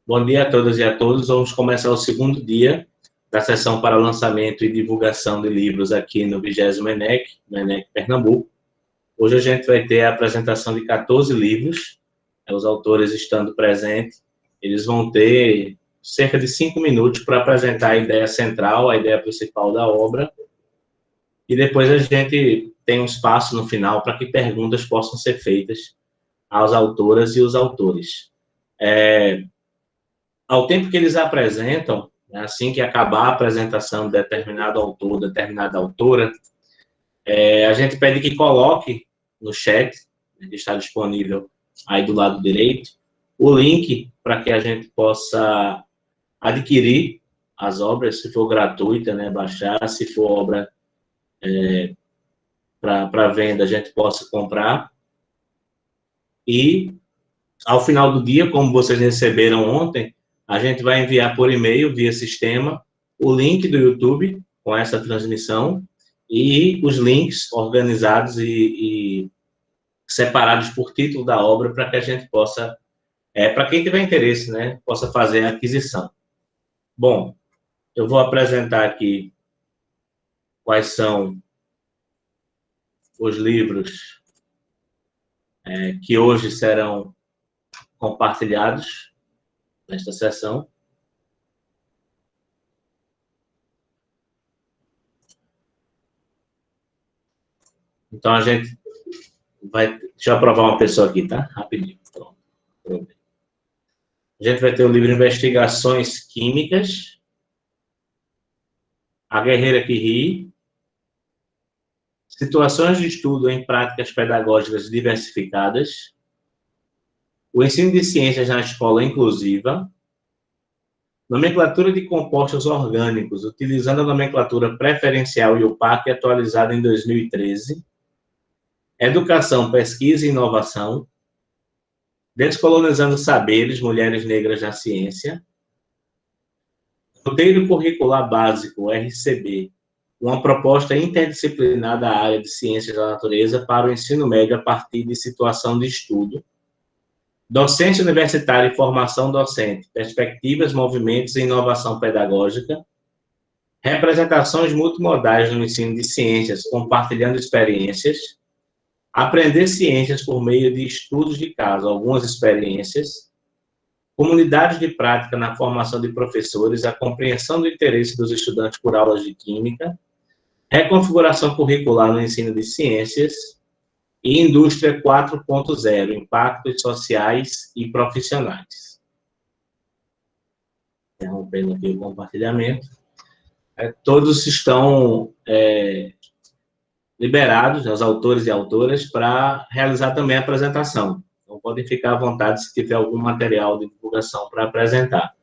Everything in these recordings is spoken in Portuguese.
Bom dia a todas e a todos. Vamos começar o segundo dia da sessão para lançamento e divulgação de livros aqui no 20º ENEC, no ENEC Pernambuco. Hoje a gente vai ter a apresentação de 14 livros, os autores estando presentes. Eles vão ter cerca de 5 minutos para apresentar a ideia central, a ideia principal da obra, e depois a gente tem um espaço no final para que perguntas possam ser feitas às autoras e os autores. Ao tempo que eles apresentam, assim que acabar a apresentação de determinado autor, determinada autora, a gente pede que coloque no chat, que está disponível aí do lado direito, o link para que a gente possa adquirir as obras, se for gratuita, né, baixar, se for obra para venda, a gente possa comprar. E, ao final do dia, como vocês receberam ontem, a gente vai enviar por e-mail, via sistema, o link do YouTube com essa transmissão e os links organizados e separados por título da obra para que a gente possa, para quem tiver interesse, né, possa fazer a aquisição. Bom, eu vou apresentar aqui quais são os livros que hoje serão compartilhados nesta sessão. Então, a gente vai... Deixa eu aprovar uma pessoa aqui, tá? Rapidinho. Pronto. A gente vai ter o livro Investigações Químicas, A Guerreira que Ri, Situações de Estudo em Práticas Pedagógicas Diversificadas, O Ensino de Ciências na Escola Inclusiva, Nomenclatura de Compostos Orgânicos, utilizando a nomenclatura preferencial e UPAC atualizada em 2013, Educação, Pesquisa e Inovação, Descolonizando Saberes, Mulheres Negras na Ciência, Roteiro Curricular Básico, RCB, uma proposta interdisciplinar da área de Ciências da Natureza para o ensino médio a partir de situação de estudo, Docência Universitária e Formação Docente, Perspectivas, Movimentos e Inovação Pedagógica, Representações Multimodais no Ensino de Ciências, Compartilhando Experiências, Aprender Ciências por meio de estudos de caso, algumas experiências, Comunidades de prática na formação de professores, a compreensão do interesse dos estudantes por aulas de química, Reconfiguração curricular no ensino de ciências e Indústria 4.0, impactos sociais e profissionais. Interrompendo aqui o compartilhamento. Todos estão liberados, os autores e autoras, para realizar também a apresentação. Então, podem ficar à vontade se tiver algum material de divulgação para apresentar.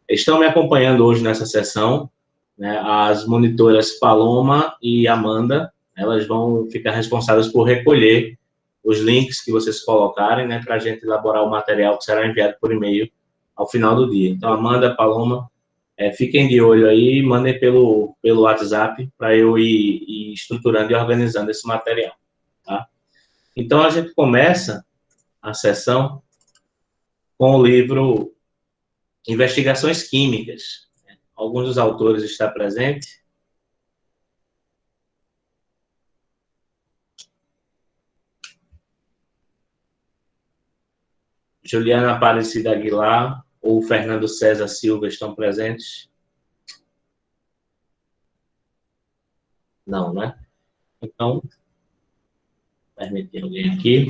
Estão me acompanhando hoje nessa sessão, né, as monitoras Paloma e Amanda. Elas vão ficar responsáveis por recolher os links que vocês colocarem, né, para a gente elaborar o material que será enviado por e-mail ao final do dia. Então, Amanda, Paloma, fiquem de olho aí, mandem pelo WhatsApp para eu ir estruturando e organizando esse material, tá? Então, a gente começa a sessão com o livro Investigações Químicas. Alguns dos autores estão presentes. Juliana Aparecida Aguilar ou Fernando César Silva estão presentes? Não, né? Então, permitir alguém aqui.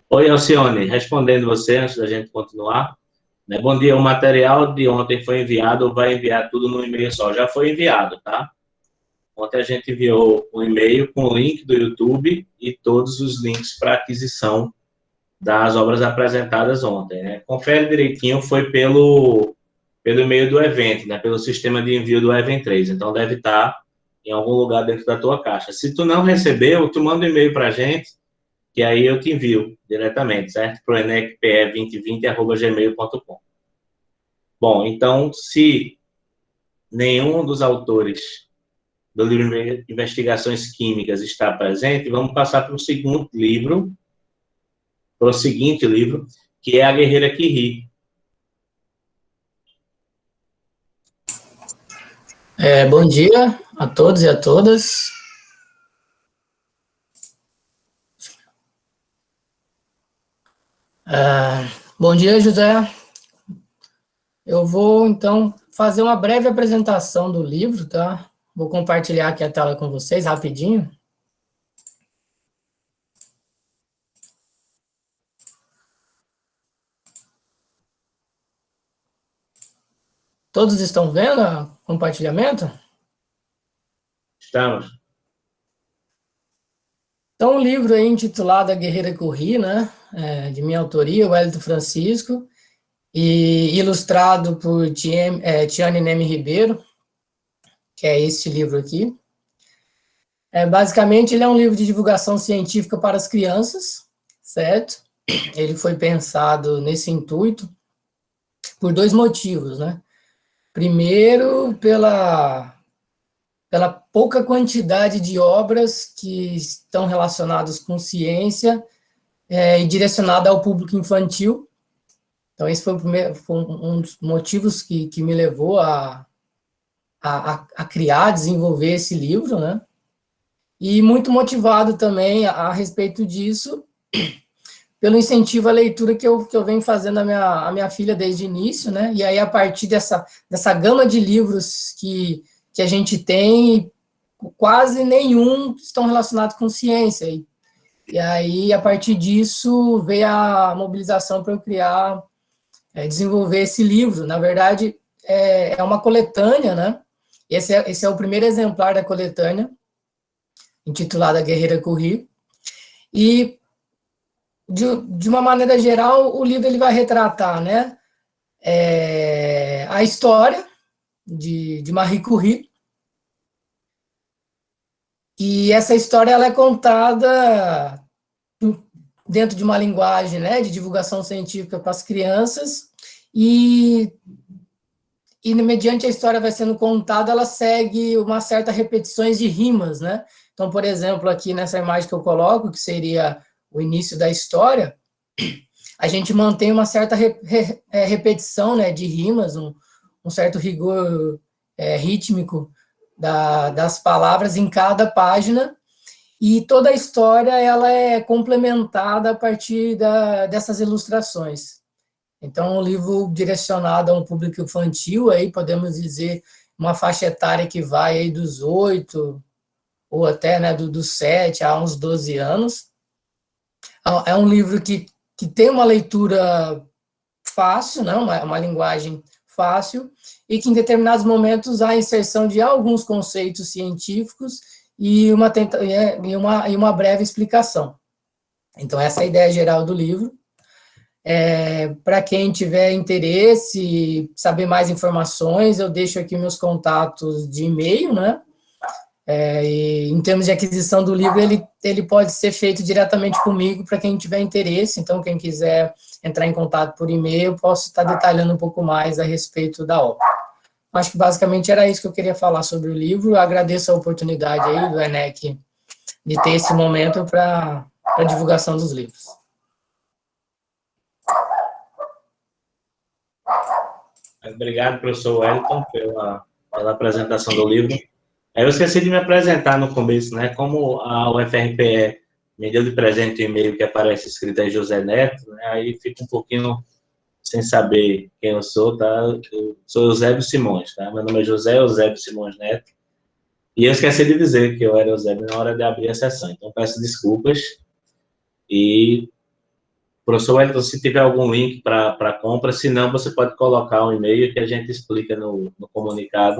Oi, Alcione, respondendo você antes da gente continuar. Bom dia, o material de ontem foi enviado ou vai enviar tudo no e-mail só? Já foi enviado, tá? Ontem a gente enviou um e-mail com o link do YouTube e todos os links para aquisição das obras apresentadas ontem, né? Confere direitinho, foi pelo e-mail do evento, né? Pelo sistema de envio do Event 3. Então, deve estar em algum lugar dentro da tua caixa. Se tu não recebeu, tu manda um e-mail para a gente, que aí eu te envio diretamente, certo? Para o enecpe2020@gmail.com. Bom, então, se nenhum dos autores do livro Investigações Químicas está presente, vamos passar para o seguinte livro, que é A Guerreira que Ri. Bom dia a todos e a todas. Bom dia, José. Eu vou, então, fazer uma breve apresentação do livro, tá? Vou compartilhar aqui a tela com vocês, rapidinho. Todos estão vendo o compartilhamento? Estamos. Então, o livro aí intitulado A Guerreira que Corri, né? De minha autoria, Wellington Francisco, e ilustrado por Tiane Neme Ribeiro, que é este livro aqui. Basicamente, ele é um livro de divulgação científica para as crianças, certo? Ele foi pensado nesse intuito por dois motivos, né? Primeiro, pela pouca quantidade de obras que estão relacionadas com ciência e direcionada ao público infantil. Então, esse foi um dos motivos que me levou a criar, desenvolver esse livro, né? E muito motivado também a respeito disso, pelo incentivo à leitura que eu venho fazendo a minha filha desde o início, né? E aí, a partir dessa gama de livros que a gente tem, quase nenhum estão relacionados com ciência. E aí, a partir disso, veio a mobilização para eu criar, desenvolver esse livro. Na verdade, é uma coletânea, né? Esse é o primeiro exemplar da coletânea, intitulada Guerreira Corri. E, de uma maneira geral, o livro ele vai retratar, né, a história de Marie Curie. E essa história ela é contada dentro de uma linguagem, né, de divulgação científica para as crianças, e mediante a história vai sendo contada, ela segue uma certa repetições de rimas, né? Então, por exemplo, aqui nessa imagem que eu coloco, que seria o início da história, a gente mantém uma certa repetição, né, de rimas, um certo rigor rítmico das palavras em cada página, e toda a história ela é complementada a partir dessas ilustrações. Então, um livro direcionado a um público infantil, aí podemos dizer uma faixa etária que vai aí dos 8, ou até, né, dos 7 a uns 12 anos. É um livro que tem uma leitura fácil, né, uma linguagem fácil, e que em determinados momentos há a inserção de alguns conceitos científicos e uma breve explicação. Então, essa é a ideia geral do livro. Para quem tiver interesse, saber mais informações, eu deixo aqui meus contatos de e-mail, né? E em termos de aquisição do livro, ele pode ser feito diretamente comigo para quem tiver interesse. Então, quem quiser entrar em contato por e-mail, eu posso estar detalhando um pouco mais a respeito da obra. Acho que basicamente era isso que eu queria falar sobre o livro. Eu agradeço a oportunidade aí do ENEC de ter esse momento para a divulgação dos livros. Obrigado, professor Wellington, pela apresentação do livro. Eu esqueci de me apresentar no começo, né? Como a UFRPE me deu de presente o e-mail que aparece escrito aí José Neto, né? Aí fica um pouquinho sem saber quem eu sou, tá? Eu sou Eusébio Simões, tá? Meu nome é José Eusébio Simões Neto. E eu esqueci de dizer que eu era Eusébio na hora de abrir a sessão. Então, peço desculpas. E, professor Wellington, se tiver algum link para compra, se não, você pode colocar um e-mail que a gente explica no comunicado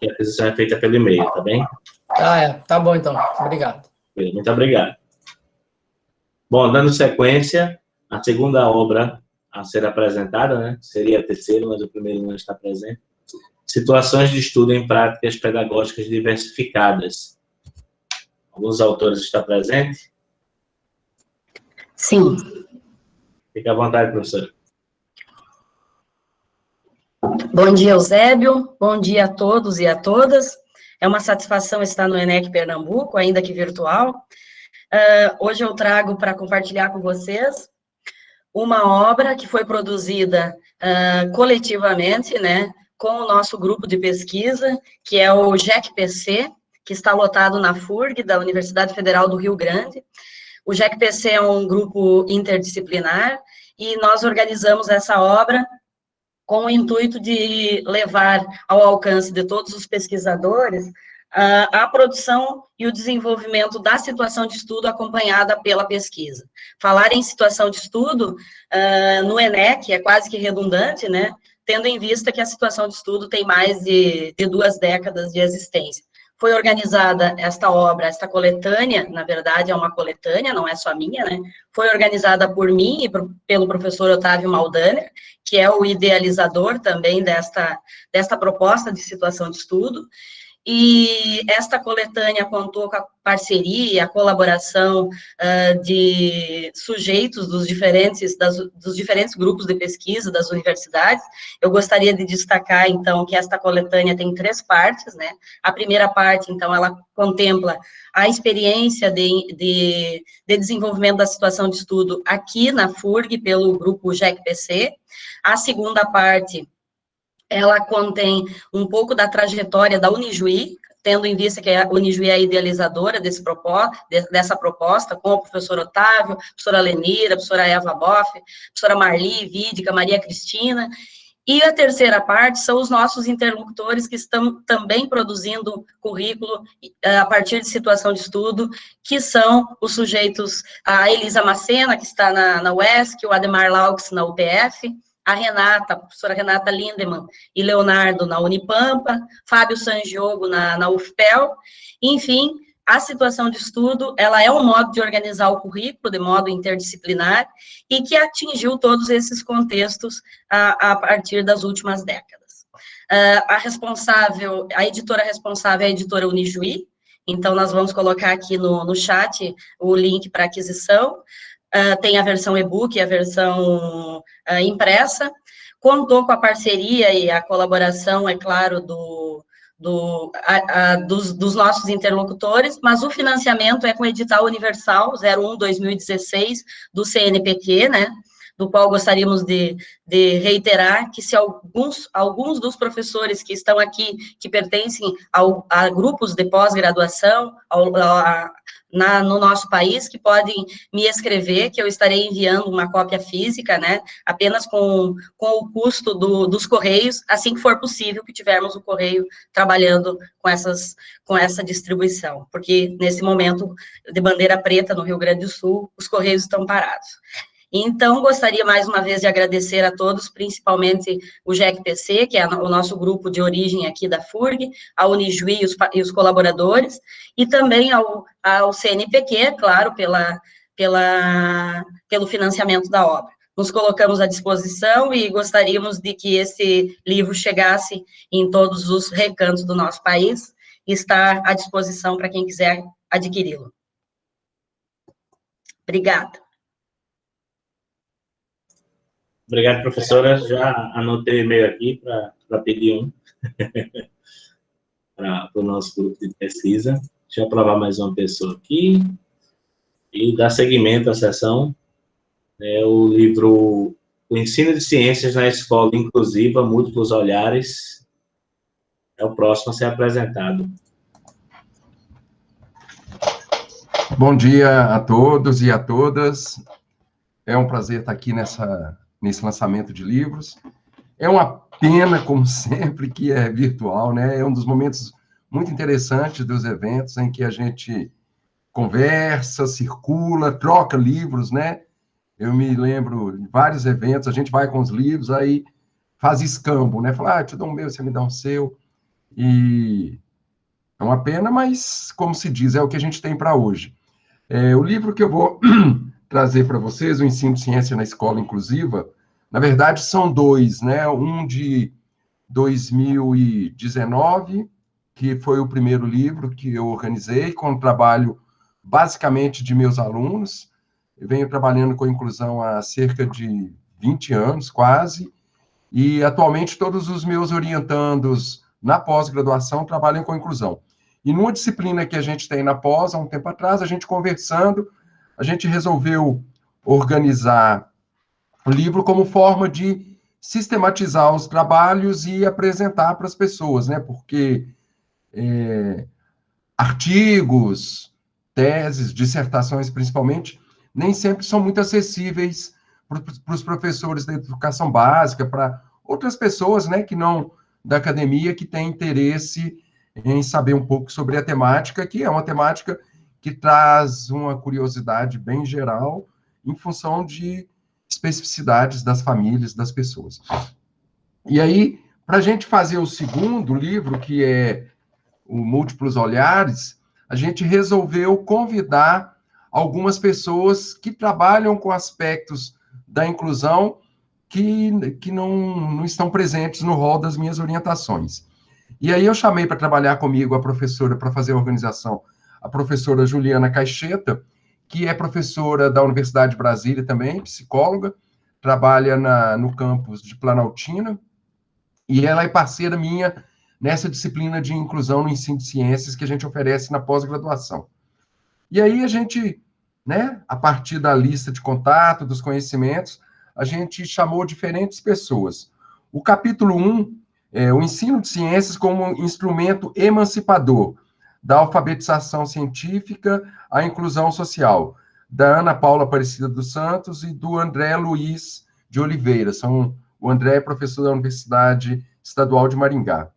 que a aquisição é feita pelo e-mail, tá bem? Tá bom, então. Obrigado. Muito obrigado. Bom, dando sequência, a segunda obra a ser apresentada, né? Seria a terceira, mas o primeiro não está presente. Situações de estudo em práticas pedagógicas diversificadas. Alguns autores estão presentes? Sim. Fique à vontade, professor. Bom dia, Eusébio. Bom dia a todos e a todas. É uma satisfação estar no ENEC Pernambuco, ainda que virtual. Hoje eu trago para compartilhar com vocês uma obra que foi produzida coletivamente, né, com o nosso grupo de pesquisa, que é o JEC-PC, que está lotado na FURG, da Universidade Federal do Rio Grande. O JEC-PC é um grupo interdisciplinar, e nós organizamos essa obra com o intuito de levar ao alcance de todos os pesquisadores a produção e o desenvolvimento da situação de estudo acompanhada pela pesquisa. Falar em situação de estudo no ENEC é quase que redundante, né? Tendo em vista que a situação de estudo tem mais de 2 décadas de existência. Foi organizada esta obra, esta coletânea, na verdade é uma coletânea, não é só minha, né? Foi organizada por mim e pelo professor Otávio Maldaner, que é o idealizador também desta proposta de situação de estudo. E esta coletânea contou com a parceria, a colaboração de sujeitos dos diferentes grupos de pesquisa das universidades. Eu gostaria de destacar, então, que esta coletânea tem 3 partes, né? A primeira parte, então, ela contempla a experiência de desenvolvimento da situação de estudo aqui na FURG, pelo grupo JEC-PC. A segunda parte, ela contém um pouco da trajetória da Unijuí, tendo em vista que a Unijuí é a idealizadora dessa proposta, com o professor Otávio, a professora Lenira, a professora Eva Boff, a professora Marli, Vídica, Maria Cristina. E a terceira parte são os nossos interlocutores que estão também produzindo currículo a partir de situação de estudo, que são os sujeitos, a Elisa Macena, que está na UESC, o Ademar Laux, na UPF, a professora Renata Lindemann e Leonardo na Unipampa, Fábio Sangiogo na UFPEL, enfim, a situação de estudo, ela é um modo de organizar o currículo, de modo interdisciplinar, e que atingiu todos esses contextos a partir das últimas décadas. A editora responsável é a editora Unijuí, então nós vamos colocar aqui no chat o link para aquisição. Tem a versão e-book e a versão impressa, contou com a parceria e a colaboração, é claro, dos nossos interlocutores, mas o financiamento é com o edital universal 01/2016 do CNPq, né, do qual gostaríamos de reiterar que se alguns dos professores que estão aqui, que pertencem a grupos de pós-graduação, no nosso país, que podem me escrever, que eu estarei enviando uma cópia física, né, apenas com o custo dos correios, assim que for possível que tivermos o correio trabalhando com essa distribuição, porque nesse momento de bandeira preta no Rio Grande do Sul, os correios estão parados. Então, gostaria mais uma vez de agradecer a todos, principalmente o JEC-PC, que é o nosso grupo de origem aqui da FURG, a Unijuí e os colaboradores, e também ao CNPq, claro, pelo financiamento da obra. Nos colocamos à disposição e gostaríamos de que esse livro chegasse em todos os recantos do nosso país e está à disposição para quem quiser adquiri-lo. Obrigada. Obrigado, professora. Já anotei o e-mail aqui para pedir um para o nosso grupo de pesquisa. Deixa eu aprovar mais uma pessoa aqui e dar seguimento à sessão. O livro O Ensino de Ciências na Escola Inclusiva, Múltiplos Olhares, é o próximo a ser apresentado. Bom dia a todos e a todas. É um prazer estar aqui nesse lançamento de livros. É uma pena, como sempre, que é virtual, né? É um dos momentos muito interessantes dos eventos em que a gente conversa, circula, troca livros, né? Eu me lembro de vários eventos, a gente vai com os livros, aí faz escambo, né? Fala, eu te dou um meu, você me dá um seu. E é uma pena, mas, como se diz, é o que a gente tem para hoje. O livro que eu vou trazer para vocês, o Ensino de Ciência na Escola Inclusiva, na verdade, são 2, né? Um de 2019, que foi o primeiro livro que eu organizei, com o trabalho, basicamente, de meus alunos. Eu venho trabalhando com inclusão há cerca de 20 anos, quase, e, atualmente, todos os meus orientandos na pós-graduação trabalham com inclusão. E numa disciplina que a gente tem na pós, há um tempo atrás, a gente conversando, a gente resolveu organizar o livro como forma de sistematizar os trabalhos e apresentar para as pessoas, né? Porque artigos, teses, dissertações, principalmente, nem sempre são muito acessíveis para os professores da educação básica, para outras pessoas, né, que não da academia, que têm interesse em saber um pouco sobre a temática, que é uma temática que traz uma curiosidade bem geral em função de especificidades das famílias, das pessoas. E aí, para a gente fazer o segundo livro, que é o Múltiplos Olhares, a gente resolveu convidar algumas pessoas que trabalham com aspectos da inclusão que não estão presentes no rol das minhas orientações. E aí eu chamei para trabalhar comigo a professora, para fazer a organização, a professora Juliana Caixeta, que é professora da Universidade de Brasília também, psicóloga, trabalha no campus de Planaltina, e ela é parceira minha nessa disciplina de inclusão no ensino de ciências que a gente oferece na pós-graduação. E aí a gente, né, a partir da lista de contato, dos conhecimentos, a gente chamou diferentes pessoas. O capítulo 1 é o ensino de ciências como instrumento emancipador da alfabetização científica à inclusão social, da Ana Paula Aparecida dos Santos e do André Luiz de Oliveira. O André é professor da Universidade Estadual de Maringá.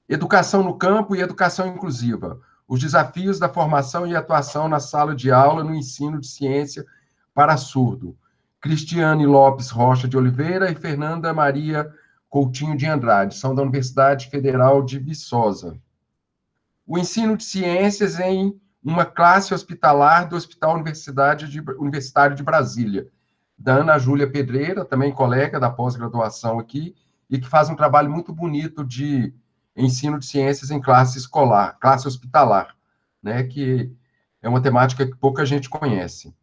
Educação no campo e educação inclusiva. Os desafios da formação e atuação na sala de aula no ensino de ciência para surdo. Cristiane Lopes Rocha de Oliveira e Fernanda Maria Coutinho de Andrade, são da Universidade Federal de Viçosa. O ensino de ciências em uma classe hospitalar do Hospital Universitário de Brasília, da Ana Júlia Pedreira, também colega da pós-graduação aqui, e que faz um trabalho muito bonito de ensino de ciências em classe escolar, classe hospitalar, né, que é uma temática que pouca gente conhece.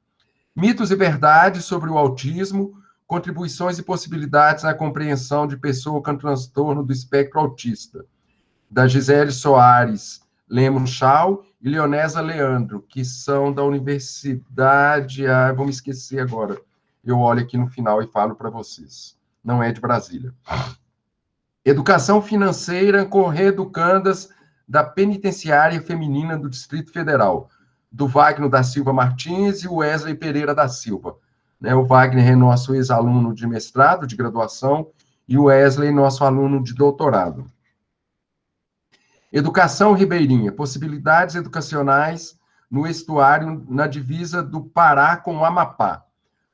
Mitos e verdades sobre o autismo, contribuições e possibilidades na compreensão de pessoa com transtorno do espectro autista, da Gisele Soares Lemos Chau e Leonesa Leandro, que são da Universidade... vou me esquecer agora. Eu olho aqui no final e falo para vocês. Não é de Brasília. Educação financeira com reeducandas da Penitenciária Feminina do Distrito Federal, do Wagner da Silva Martins e o Wesley Pereira da Silva. Né, o Wagner é nosso ex-aluno de mestrado, de graduação, e o Wesley, nosso aluno de doutorado. Educação ribeirinha, possibilidades educacionais no estuário na divisa do Pará com o Amapá,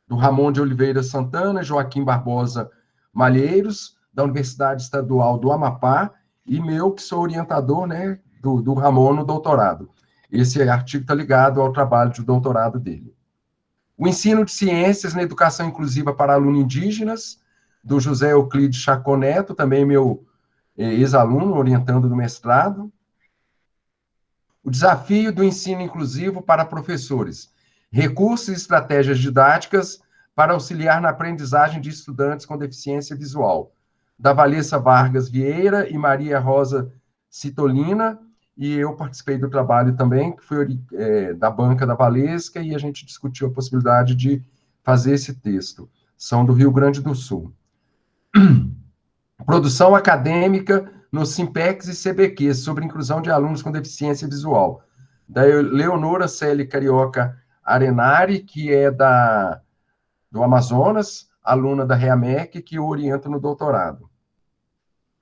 do Ramon de Oliveira Santana, Joaquim Barbosa Malheiros, da Universidade Estadual do Amapá, e meu, que sou orientador, né, do Ramon no doutorado. Esse artigo está ligado ao trabalho de doutorado dele. O ensino de ciências na educação inclusiva para alunos indígenas, do José Euclides Chacon Neto, também meu ex-aluno, orientando do mestrado. O desafio do ensino inclusivo para professores, recursos e estratégias didáticas para auxiliar na aprendizagem de estudantes com deficiência visual, da Valessa Vargas Vieira e Maria Rosa Citolina, e eu participei do trabalho também, que foi da banca da Valesca, e a gente discutiu a possibilidade de fazer esse texto. São do Rio Grande do Sul. Produção acadêmica no Simpex e CBQ, sobre inclusão de alunos com deficiência visual, da Leonora Celi Carioca Arenari, que é do Amazonas, aluna da REAMEC, que eu oriento no doutorado.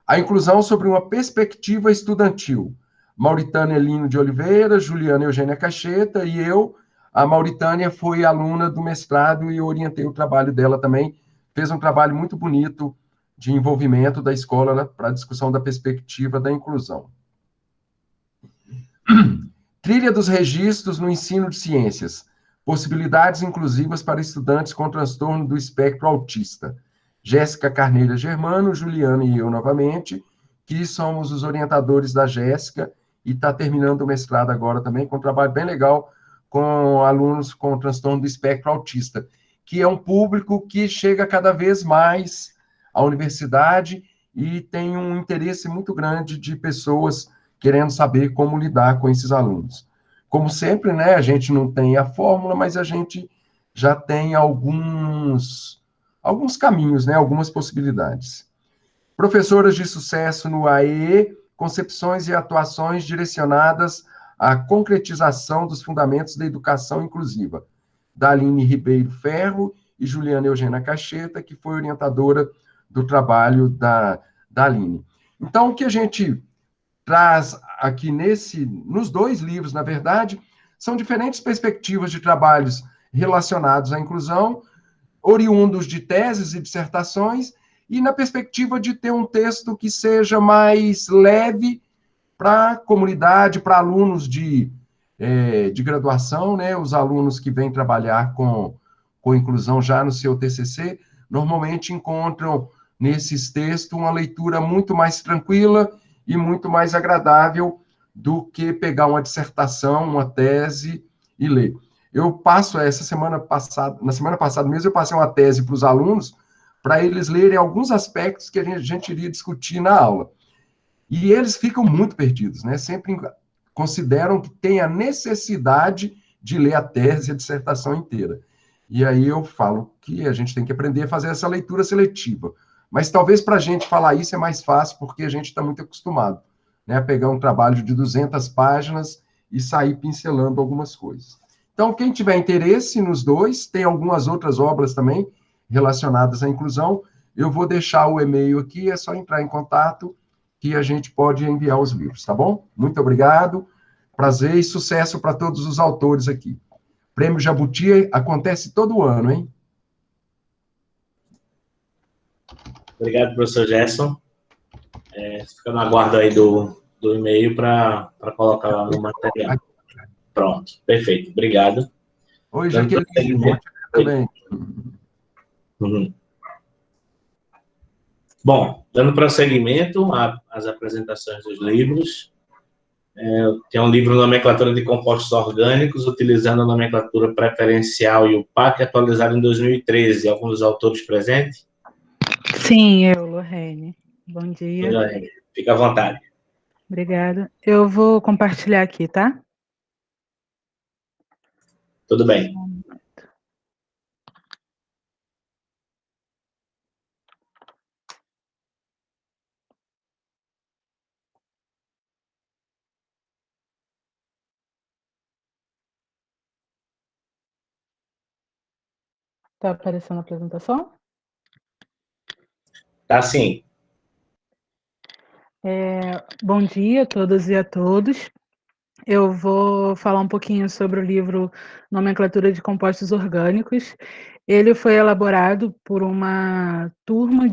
A inclusão sobre uma perspectiva estudantil, Mauritânia Lino de Oliveira, Juliana Eugênia Caixeta, e eu, a Mauritânia foi aluna do mestrado e eu orientei o trabalho dela também, fez um trabalho muito bonito de envolvimento da escola, né, para a discussão da perspectiva da inclusão. Trilha dos registros no ensino de ciências, possibilidades inclusivas para estudantes com transtorno do espectro autista. Jéssica Carneiro Germano, Juliana e eu novamente, que somos os orientadores da Jéssica, e está terminando o mestrado agora também, com um trabalho bem legal com alunos com transtorno do espectro autista, que é um público que chega cada vez mais à universidade e tem um interesse muito grande de pessoas querendo saber como lidar com esses alunos. Como sempre, né, a gente não tem a fórmula, mas a gente já tem alguns alguns caminhos, né, algumas possibilidades. Professoras de sucesso no AEE, concepções e atuações direcionadas à concretização dos fundamentos da educação inclusiva, da Aline Ribeiro Ferro e Juliana Eugênia Cacheta, que foi orientadora do trabalho da Aline. Então, o que a gente traz aqui nos dois livros, na verdade, são diferentes perspectivas de trabalhos relacionados à inclusão, oriundos de teses e dissertações, e na perspectiva de ter um texto que seja mais leve para a comunidade, para alunos de graduação, né? Os alunos que vêm trabalhar com inclusão já no seu TCC, normalmente encontram nesses textos uma leitura muito mais tranquila e muito mais agradável do que pegar uma dissertação, uma tese e ler. Eu passo na semana passada mesmo, eu passei uma tese para os alunos, para eles lerem alguns aspectos que a gente iria discutir na aula. E eles ficam muito perdidos, né? Sempre consideram que tem a necessidade de ler a tese e a dissertação inteira. E aí eu falo que a gente tem que aprender a fazer essa leitura seletiva. Mas talvez para a gente falar isso é mais fácil, porque a gente está muito acostumado, né, a pegar um trabalho de 200 páginas e sair pincelando algumas coisas. Então, quem tiver interesse nos dois, tem algumas outras obras também relacionadas à inclusão, eu vou deixar o e-mail aqui, é só entrar em contato que a gente pode enviar os livros, tá bom? Muito obrigado, prazer e sucesso para todos os autores aqui. Prêmio Jabuti acontece todo ano, hein? Obrigado, professor Gerson. Fica no aguardo aí do e-mail para colocar lá no material. Pronto, perfeito, obrigado. Oi, Jaqueline, também. Uhum. Bom, dando prosseguimento às apresentações dos livros, tem um livro Nomenclatura de Compostos Orgânicos, utilizando a nomenclatura preferencial e o PAC, atualizado em 2013. Alguns dos autores presentes? Sim, eu, Lorraine. Bom dia. Lorraine, fica à vontade. Obrigada. Eu vou compartilhar aqui, tá? Tudo bem. Está aparecendo a apresentação? Tá sim. Bom dia a todas e a todos. Eu vou falar um pouquinho sobre o livro Nomenclatura de Compostos Orgânicos. Ele foi elaborado por uma turma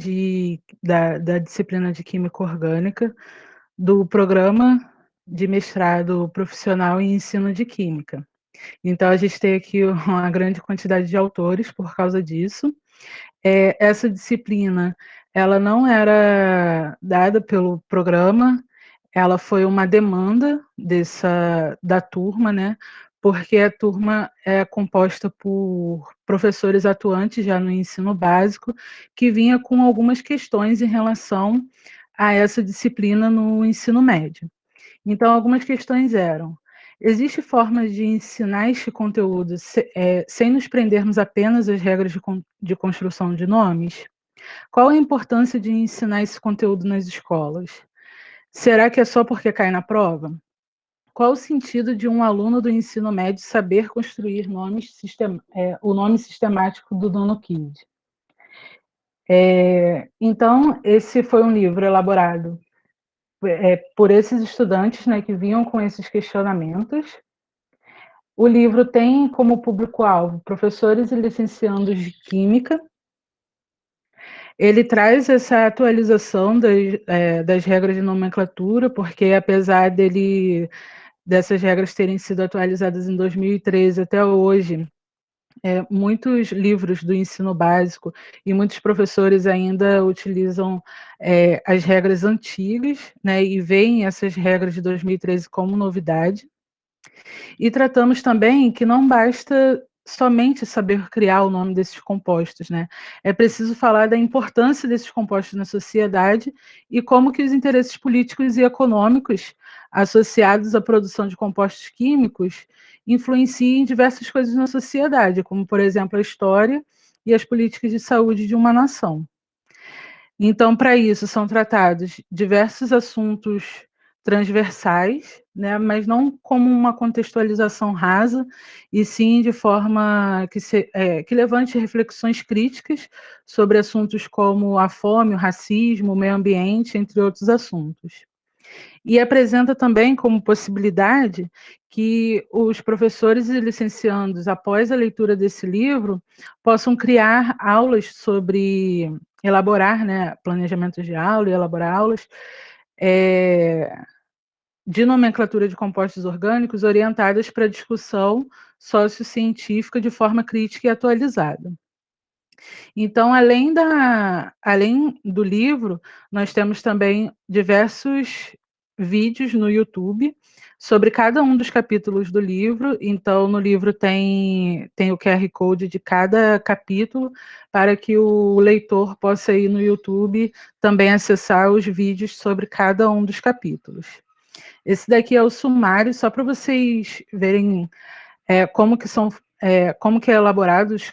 da disciplina de Química Orgânica do Programa de Mestrado Profissional em Ensino de Química. Então, a gente tem aqui uma grande quantidade de autores por causa disso. Essa disciplina, ela não era dada pelo programa, ela foi uma demanda da turma, né? Porque a turma é composta por professores atuantes já no ensino básico, que vinha com algumas questões em relação a essa disciplina no ensino médio. Então, algumas questões eram: existe forma de ensinar este conteúdo sem nos prendermos apenas às regras de construção de nomes? Qual a importância de ensinar esse conteúdo nas escolas? Será que é só porque cai na prova? Qual o sentido de um aluno do ensino médio saber construir o nome sistemático do Dono Kid? Então, esse foi um livro elaborado por esses estudantes, né, que vinham com esses questionamentos. O livro tem como público-alvo professores e licenciandos de Química. Ele traz essa atualização das regras de nomenclatura, porque apesar dessas regras terem sido atualizadas em 2013 até hoje, muitos livros do ensino básico e muitos professores ainda utilizam as regras antigas, né, e veem essas regras de 2013 como novidade. E tratamos também que não basta somente saber criar o nome desses compostos, né? É preciso falar da importância desses compostos na sociedade e como que os interesses políticos e econômicos associados à produção de compostos químicos influenciam em diversas coisas na sociedade, como, por exemplo, a história e as políticas de saúde de uma nação. Então, para isso, são tratados diversos assuntos transversais, né, mas não como uma contextualização rasa, e sim de forma que levante reflexões críticas sobre assuntos como a fome, o racismo, o meio ambiente, entre outros assuntos. E apresenta também como possibilidade que os professores e licenciandos, após a leitura desse livro, possam criar aulas sobre elaborar, né, planejamentos de aula e elaborar aulas de nomenclatura de compostos orgânicos orientadas para a discussão sociocientífica de forma crítica e atualizada. Então, além do livro, nós temos também diversos vídeos no YouTube sobre cada um dos capítulos do livro. Então, no livro tem o QR Code de cada capítulo, para que o leitor possa ir no YouTube também acessar os vídeos sobre cada um dos capítulos. Esse daqui é o sumário, só para vocês verem como que são elaborados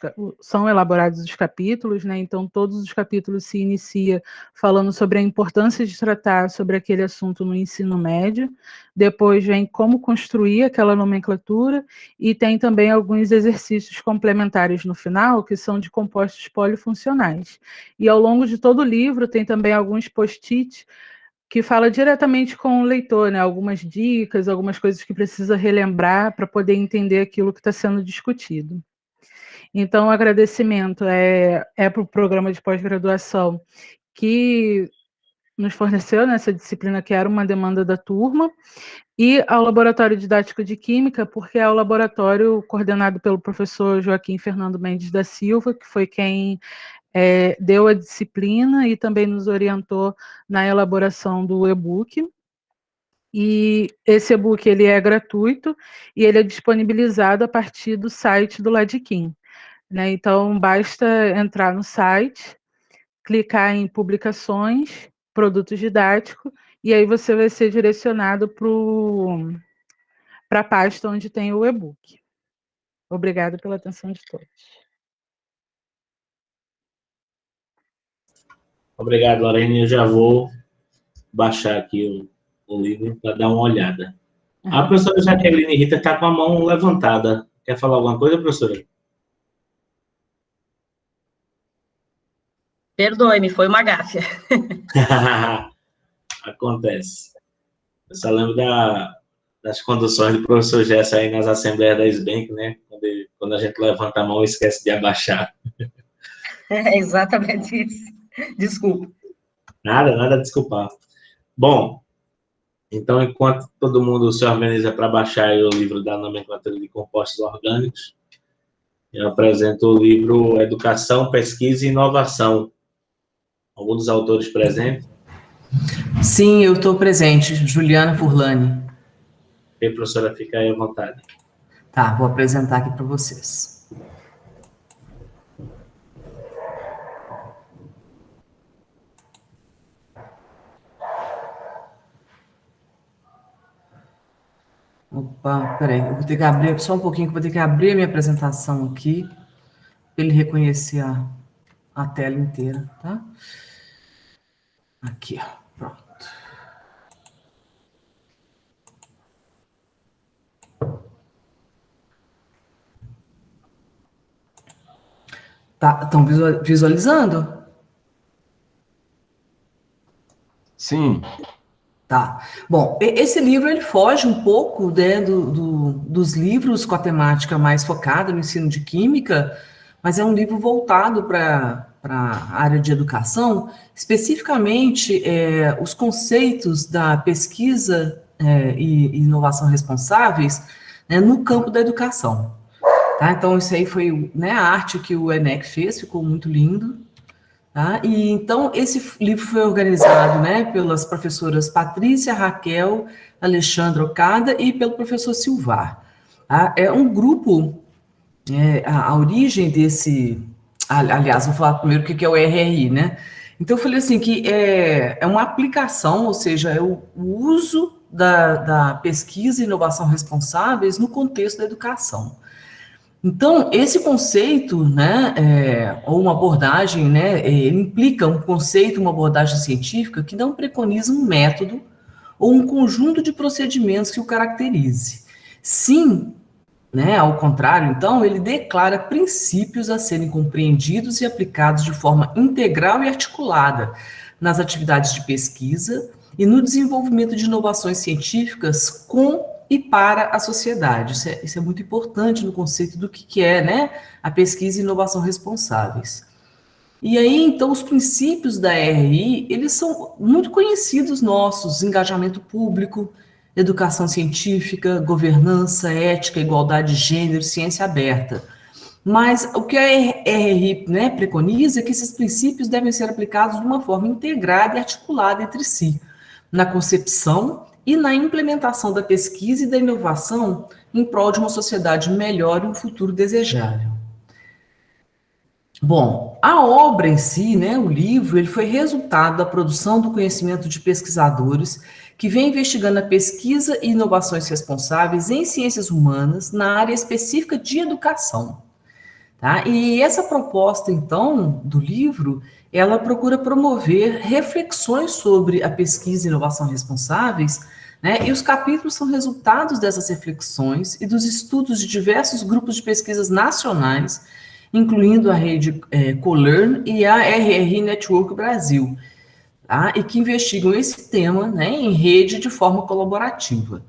os capítulos, né? Então, todos os capítulos se inicia falando sobre a importância de tratar sobre aquele assunto no ensino médio, depois vem como construir aquela nomenclatura, e tem também alguns exercícios complementares no final, que são de compostos polifuncionais. E ao longo de todo o livro tem também alguns post-its que fala diretamente com o leitor, né? Algumas dicas, algumas coisas que precisa relembrar para poder entender aquilo que está sendo discutido. Então, o agradecimento para o programa de pós-graduação que nos forneceu nessa disciplina, que era uma demanda da turma, e ao Laboratório Didático de Química, porque é o laboratório coordenado pelo professor Joaquim Fernando Mendes da Silva, que foi quem deu a disciplina e também nos orientou na elaboração do e-book. E esse e-book ele é gratuito e ele é disponibilizado a partir do site do Ladiquim, né? Então, basta entrar no site, clicar em publicações, produtos didáticos, e aí você vai ser direcionado para a pasta onde tem o e-book. Obrigada pela atenção de todos. Obrigado, Lorena. Eu já vou baixar aqui o livro para dar uma olhada. A professora Jaqueline Rita está com a mão levantada. Quer falar alguma coisa, professora? Perdoe-me, foi uma gáfia. Acontece. Eu só lembro das conduções do professor Gerson aí nas assembleias da SBENC, né? Quando a gente levanta a mão e esquece de abaixar. É exatamente isso. Desculpa. Nada a desculpar. Bom, então, enquanto todo mundo se organiza para baixar aí o livro da nomenclatura de compostos orgânicos, eu apresento o livro Educação, Pesquisa e Inovação. Algum dos autores presentes? Sim, eu estou presente, Juliana Furlani. E professora, fica aí à vontade. Tá, vou apresentar aqui para vocês. Opa, peraí, eu vou ter que abrir só um pouquinho, vou ter que abrir a minha apresentação aqui, para ele reconhecer a tela inteira, tá? Aqui, ó, pronto. Tá, estão visualizando? Sim. Tá. Bom, esse livro ele foge um pouco, né, dos livros com a temática mais focada no ensino de química, mas é um livro voltado para a área de educação, especificamente os conceitos da pesquisa e inovação responsáveis, né, no campo da educação. Tá? Então, isso aí foi, né, a arte que o ENEC fez, ficou muito lindo. Tá? E então esse livro foi organizado, né, pelas professoras Patrícia, Raquel, Alexandra Okada e pelo professor Silvar. Tá? É um grupo, a origem desse, aliás, vou falar primeiro o que é o RRI, né? Então eu falei assim que é uma aplicação, ou seja, é o uso da pesquisa e inovação responsáveis no contexto da educação. Então, esse conceito, né, ou uma abordagem, né, ele implica um conceito, uma abordagem científica que não preconiza um método ou um conjunto de procedimentos que o caracterize. Sim, né, ao contrário, então, ele declara princípios a serem compreendidos e aplicados de forma integral e articulada nas atividades de pesquisa e no desenvolvimento de inovações científicas com e para a sociedade. Isso é muito importante no conceito do que é, né, a pesquisa e inovação responsáveis. E aí, então, os princípios da RI, eles são muito conhecidos nossos: engajamento público, educação científica, governança, ética, igualdade de gênero, ciência aberta. Mas o que a RI, né, preconiza é que esses princípios devem ser aplicados de uma forma integrada e articulada entre si, na concepção e na implementação da pesquisa e da inovação em prol de uma sociedade melhor e um futuro desejável. Bom, a obra em si, né, o livro, ele foi resultado da produção do conhecimento de pesquisadores que vem investigando a pesquisa e inovações responsáveis em ciências humanas na área específica de educação. Tá? E essa proposta, então, do livro, ela procura promover reflexões sobre a pesquisa e inovação responsáveis, né? E os capítulos são resultados dessas reflexões e dos estudos de diversos grupos de pesquisas nacionais, incluindo a rede CoLearn e a RRI Network Brasil, tá? E que investigam esse tema, né, em rede de forma colaborativa.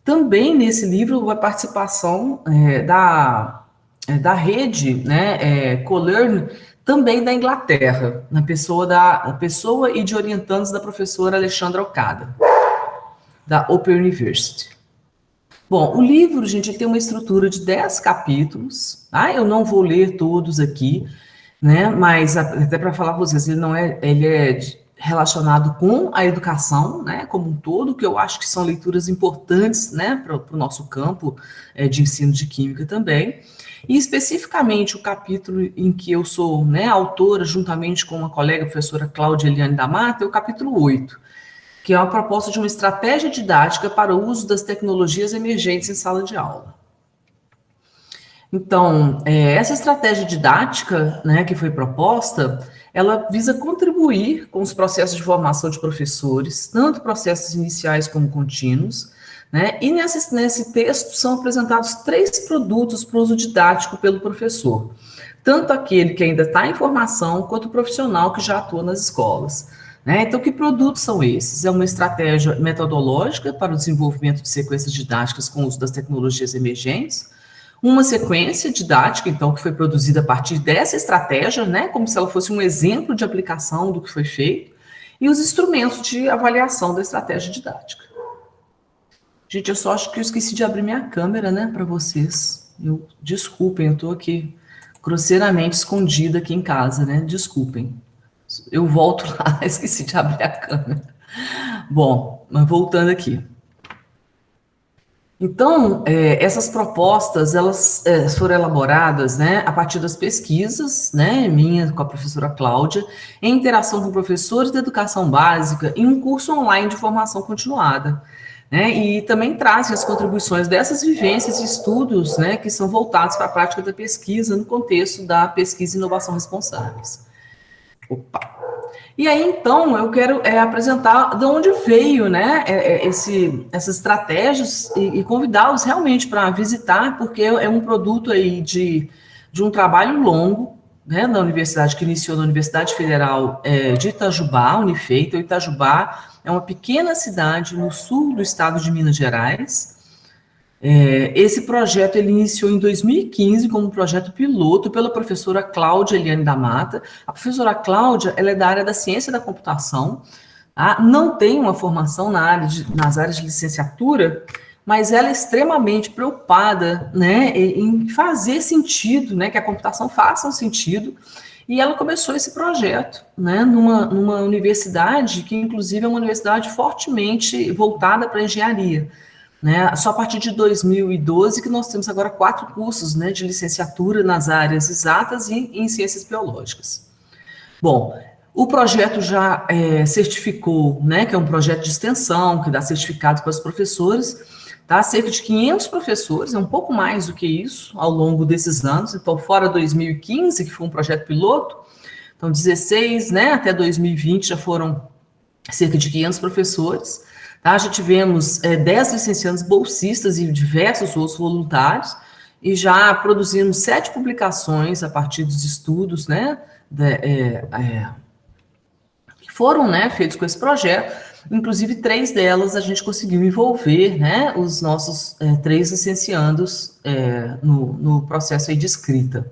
Também nesse livro a participação da rede, né, CoLearn, também da Inglaterra, na pessoa e de orientandos da professora Alexandra Okada, da Open University. Bom, o livro, gente, ele tem uma estrutura de 10 capítulos, tá? Eu não vou ler todos aqui, né, mas até para falar para vocês, ele é relacionado com a educação, né, como um todo, que eu acho que são leituras importantes, né, para o nosso campo de ensino de química também. E especificamente o capítulo em que eu sou, né, autora, juntamente com uma colega, a professora Cláudia Eliane da Mata, é o capítulo 8, que é uma proposta de uma estratégia didática para o uso das tecnologias emergentes em sala de aula. Então, essa estratégia didática, né, que foi proposta, ela visa contribuir com os processos de formação de professores, tanto processos iniciais como contínuos, né, e nesse texto são apresentados 3 produtos para o uso didático pelo professor, tanto aquele que ainda está em formação, quanto o profissional que já atua nas escolas. Né? Então, que produtos são esses? É uma estratégia metodológica para o desenvolvimento de sequências didáticas com o uso das tecnologias emergentes, uma sequência didática, então, que foi produzida a partir dessa estratégia, né, como se ela fosse um exemplo de aplicação do que foi feito, e os instrumentos de avaliação da estratégia didática. Gente, eu só acho que eu esqueci de abrir minha câmera, né, para vocês. Desculpem, eu estou aqui grosseiramente escondida aqui em casa, né, desculpem. Eu volto lá, esqueci de abrir a câmera. Bom, mas voltando aqui. Então, essas propostas, elas foram elaboradas, né, a partir das pesquisas, né, minha com a professora Cláudia, em interação com professores de educação básica, em um curso online de formação continuada, né, e também trazem as contribuições dessas vivências e estudos, né, que são voltados para a prática da pesquisa no contexto da pesquisa e inovação responsáveis. Opa! E aí, então, eu quero apresentar de onde veio, né, essas estratégias e convidá-los realmente para visitar, porque é um produto aí de um trabalho longo, né, na universidade, que iniciou na Universidade Federal de Itajubá, Unifeita. O Itajubá é uma pequena cidade no sul do estado de Minas Gerais. Esse projeto ele iniciou em 2015 como um projeto piloto pela professora Cláudia Eliane da Mata. A professora Cláudia, ela é da área da ciência da computação, tá? Não tem uma formação nas áreas de licenciatura, mas ela é extremamente preocupada, né, em fazer sentido, né, que a computação faça um sentido, e ela começou esse projeto, né, numa universidade que, inclusive, é uma universidade fortemente voltada para a engenharia. Né, só a partir de 2012 que nós temos agora 4 cursos, né, de licenciatura nas áreas exatas e em ciências biológicas. Bom, o projeto já certificou, né, que é um projeto de extensão, que dá certificado para os professores, tá? Cerca de 500 professores, é um pouco mais do que isso, ao longo desses anos. Então, fora 2015, que foi um projeto piloto, então 16, né, até 2020 já foram cerca de 500 professores, tá? Já tivemos 10 licenciandos bolsistas e diversos outros voluntários, e já produzimos 7 publicações a partir dos estudos, né, que foram, né, feitos com esse projeto. Inclusive, 3 delas a gente conseguiu envolver, né, os nossos 3 licenciandos no processo aí de escrita.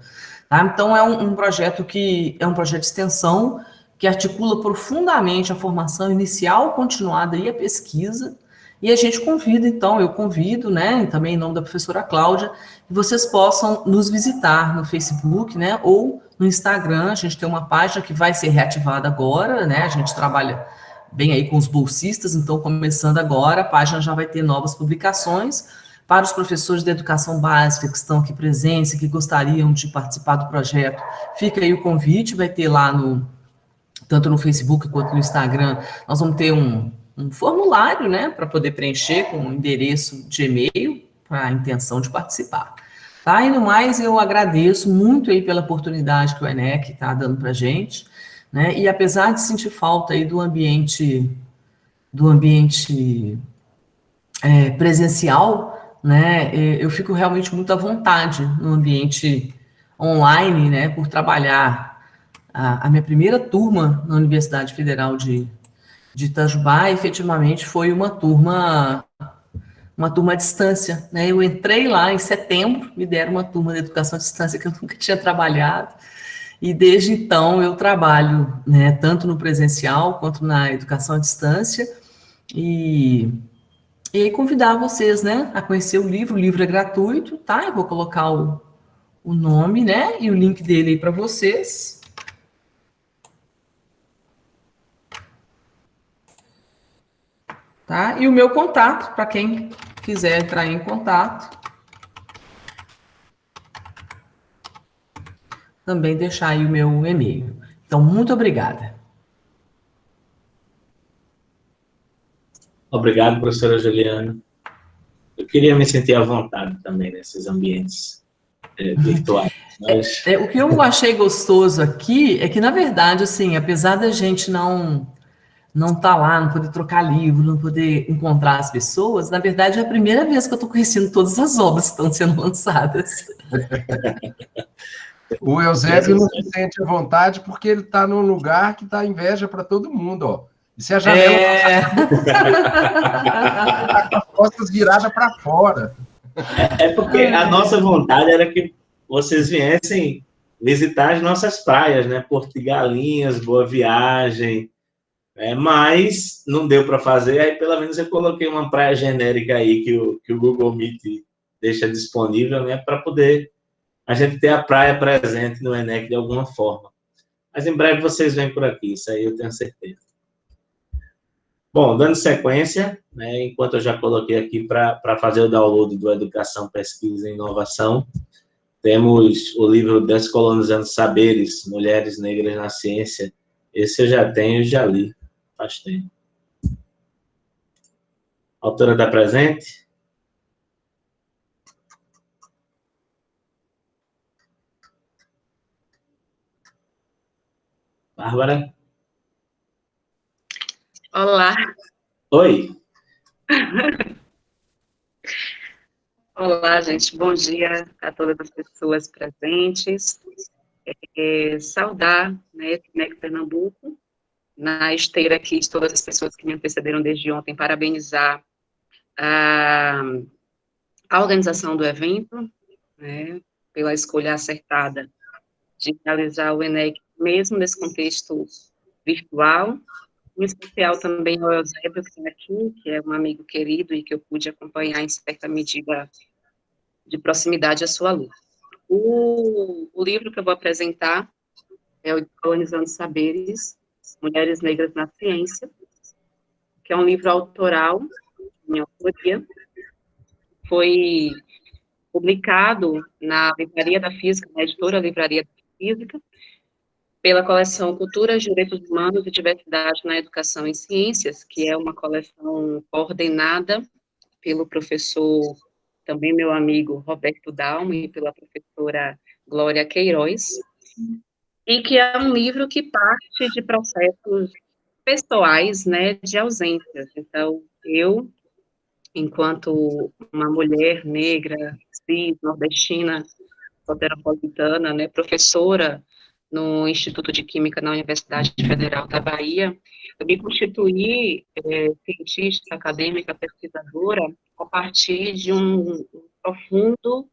Tá? Então, é um projeto que é um projeto de extensão que articula profundamente a formação inicial, continuada e a pesquisa. E a gente convida, então, eu convido, né, também em nome da professora Cláudia, que vocês possam nos visitar no Facebook, né, ou no Instagram. A gente tem uma página que vai ser reativada agora, né, a gente trabalha bem aí com os bolsistas, então, começando agora, a página já vai ter novas publicações. Para os professores da educação básica que estão aqui presentes e que gostariam de participar do projeto, fica aí o convite, vai ter lá tanto no Facebook quanto no Instagram, nós vamos ter um formulário, né, para poder preencher com um endereço de e-mail para a intenção de participar. Tá? E no mais, eu agradeço muito aí pela oportunidade que o ENEC está dando para a gente, né, e apesar de sentir falta aí do ambiente presencial, né, eu fico realmente muito à vontade no ambiente online, né, por trabalhar a minha primeira turma na Universidade Federal de Itajubá, efetivamente foi uma turma à distância, né? Eu entrei lá em setembro, me deram uma turma de educação à distância que eu nunca tinha trabalhado, e desde então eu trabalho, né, tanto no presencial quanto na educação à distância, e aí convidar vocês, né, a conhecer o livro é gratuito, tá? Eu vou colocar o nome, né, e o link dele aí para vocês. Tá? E o meu contato, para quem quiser entrar em contato. Também deixar aí o meu e-mail. Então, muito obrigada. Obrigado, professora Juliana. Eu queria me sentir à vontade também nesses ambientes virtuais. Mas... O que eu achei gostoso aqui é que, na verdade, assim, apesar da gente não tá lá, não poder trocar livro, não poder encontrar as pessoas, na verdade é a primeira vez que eu estou conhecendo todas as obras que estão sendo lançadas. O Eusébio não se sente à vontade porque ele está num lugar que dá inveja para todo mundo, ó. E se a janela está com as costas viradas para fora. É porque a nossa vontade era que vocês viessem visitar as nossas praias, né? Porto de Galinhas, Boa Viagem, mas não deu para fazer, aí pelo menos eu coloquei uma praia genérica aí que o Google Meet deixa disponível, né? Para poder a gente ter a praia presente no ENEC de alguma forma. Mas em breve vocês vêm por aqui, isso aí eu tenho certeza. Bom, dando sequência, né, enquanto eu já coloquei aqui para fazer o download do Educação, Pesquisa e Inovação, temos o livro Descolonizando Saberes, Mulheres Negras na Ciência. Esse eu já tenho e já li, faz tempo. A autora está presente? Bárbara? Olá. Oi. Olá, gente. Bom dia a todas as pessoas presentes. Saudar, né, ENEC Pernambuco, na esteira aqui de todas as pessoas que me antecederam desde ontem, parabenizar a organização do evento, né, pela escolha acertada de realizar o ENEC, mesmo nesse contexto virtual. Em especial também ao Eusébio, que está aqui, que é um amigo querido e que eu pude acompanhar em certa medida de proximidade à sua luta. O livro que eu vou apresentar é o Colonizando Saberes, Mulheres Negras na Ciência, que é um livro autoral, minha autoria, foi publicado na Livraria da Física, na editora Livraria da Física, pela coleção Cultura, Direitos Humanos e Diversidade na Educação e Ciências, que é uma coleção coordenada pelo professor, também meu amigo, Roberto Dalmo, e pela professora Glória Queiroz, e que é um livro que parte de processos pessoais, né, de ausências. Então, eu, enquanto uma mulher negra, cis, nordestina, soteropolitana, né, professora no Instituto de Química na Universidade Federal da Bahia, eu me constituí cientista, acadêmica, pesquisadora, a partir de um profundo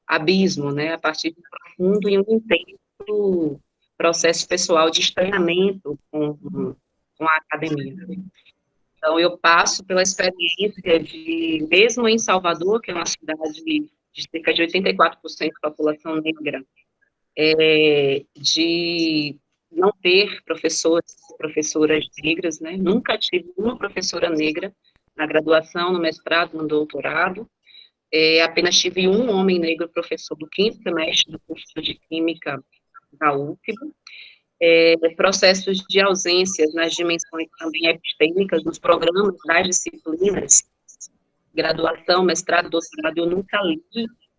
abismo, né, a partir de um profundo e um intenso processo pessoal de estranhamento com a academia. Então, eu passo pela experiência de, mesmo em Salvador, que é uma cidade de cerca de 84% de população negra, de não ter professoras negras, né? Nunca tive uma professora negra na graduação, no mestrado, no doutorado. Apenas tive um homem negro professor do 5º semestre do curso de Química da UFBA. Processos de ausências nas dimensões também epistêmicas, nos programas das disciplinas, graduação, mestrado, doutorado, eu nunca li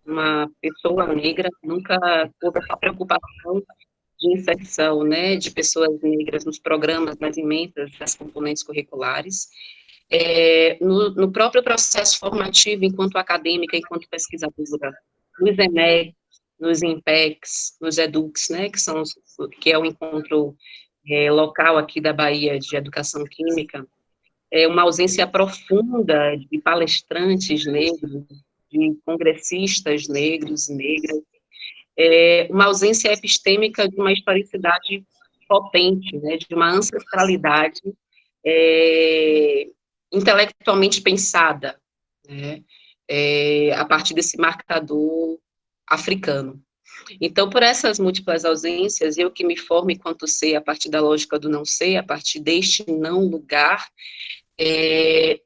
uma pessoa negra, nunca houve essa preocupação de inserção, né, de pessoas negras nos programas, nas emensas, das componentes curriculares. No próprio processo formativo, enquanto acadêmica, enquanto pesquisadora, nos ENEC, nos INPECs, nos EDUCs, né, que é o encontro local aqui da Bahia de Educação Química, uma ausência profunda de palestrantes negros, de congressistas negros e negras, uma ausência epistêmica de uma historicidade potente, né, de uma ancestralidade intelectualmente pensada, né, a partir desse marcador africano. Então, por essas múltiplas ausências, eu que me formo enquanto ser, a partir da lógica do não ser, a partir deste não lugar,